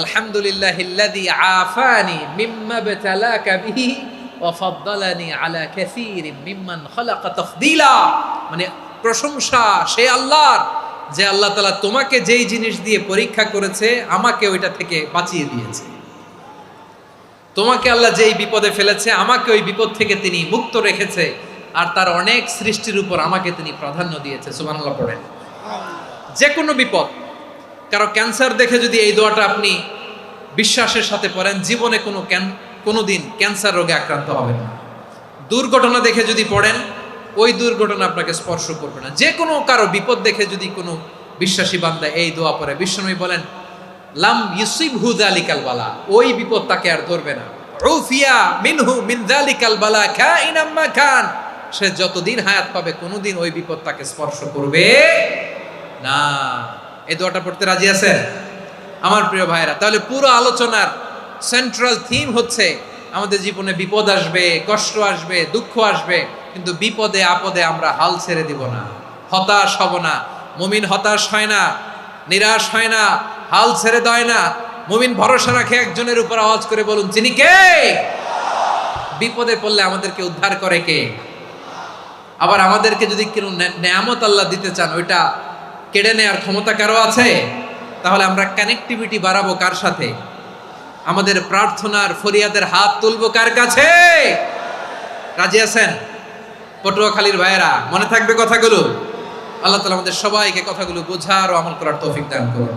আলহামদুলিল্লাহিল্লাযী আফানি মিম্মা বতালাকা বিহি ওয়া ফাদ্দালানি আলা কাসীরিন মিম্মান খালাকা তাফদীলা, মানে প্রশংসা সে আল্লাহর, যে আল্লাহ তাআলা তোমাকে যেই জিনিস দিয়ে পরীক্ষা করেছে, আমাকে ওইটা থেকে বাঁচিয়ে দিয়েছে। তোমাকে আল্লাহ যেই বিপদে ফেলেছে, আমাকে ওই বিপদ থেকে তিনি মুক্ত রেখেছে, আর তার অনেক সৃষ্টির উপর আমাকে তিনি প্রাধান্য দিয়েছে। সুবহানাল্লাহ পড়েন। যে কোনো বিপদ, কারো ক্যান্সার দেখে যদি এই দোয়াটা আপনি বিশ্বাসের সাথে পড়েন, জীবনে কোনোদিন ক্যান্সার রোগে আক্রান্ত হবেন না। দুর্ঘটনা দেখে যদি পড়েন, ওই দুর্ঘটনা আপনাকে স্পর্শ করবে না। যে কোনো কারো বিপদ দেখে যদি কোনো বিশ্বাসী বান্দা এই দোয়া পড়ে, বিশ্বনবী বলেন, লাম ইউসিবহু যালিকাল বালা, ওই বিপদ তাকে আর ধরবে না। উফিয়া মিনহু মিন যালিকাল বালা কাইনাম মা কান, সে যতদিন হায়াত পাবে কোনোদিন ওই বিপদ তাকে স্পর্শ করবে না। এই দোয়াটা পড়তে রাজি আছেন আমার প্রিয় ভাইরা? তাহলে পুরো আলোচনার সেন্ট্রাল থিম হচ্ছে, আমাদের জীবনে বিপদ আসবে, কষ্ট আসবে, দুঃখ আসবে, কিন্তু বিপদে আপদে আমরা হাল ছেড়ে দিব না, হতাশ হব না। মুমিন হতাশ হয় না, নিরাশ হয় না, হাল ছেড়ে দেয় না। মুমিন ভরসা রাখে একজনের উপর। আওয়াজ করে বলুন, যিনি কে? বিপদে পড়লে আমাদেরকে উদ্ধার করে কে? আবার আমাদেরকে যদি কোনো নেয়ামত আল্লাহ দিতে চান, ওইটা কেড়ে নেওয়ার ক্ষমতা কারো আছে? তাহলে আমরা কানেক্টিভিটি বাড়াবো কার সাথে? আমাদের প্রার্থনার ফরিয়াদের হাত তুলবো কার কাছে? রাজি আছেন পটুয়াখালীর ভাইয়েরা? মনে থাকবে কথাগুলো? আল্লাহ তাআলা আমাদের সবাইকে কথাগুলো বোঝার ও আমল করার তৌফিক দান করুন।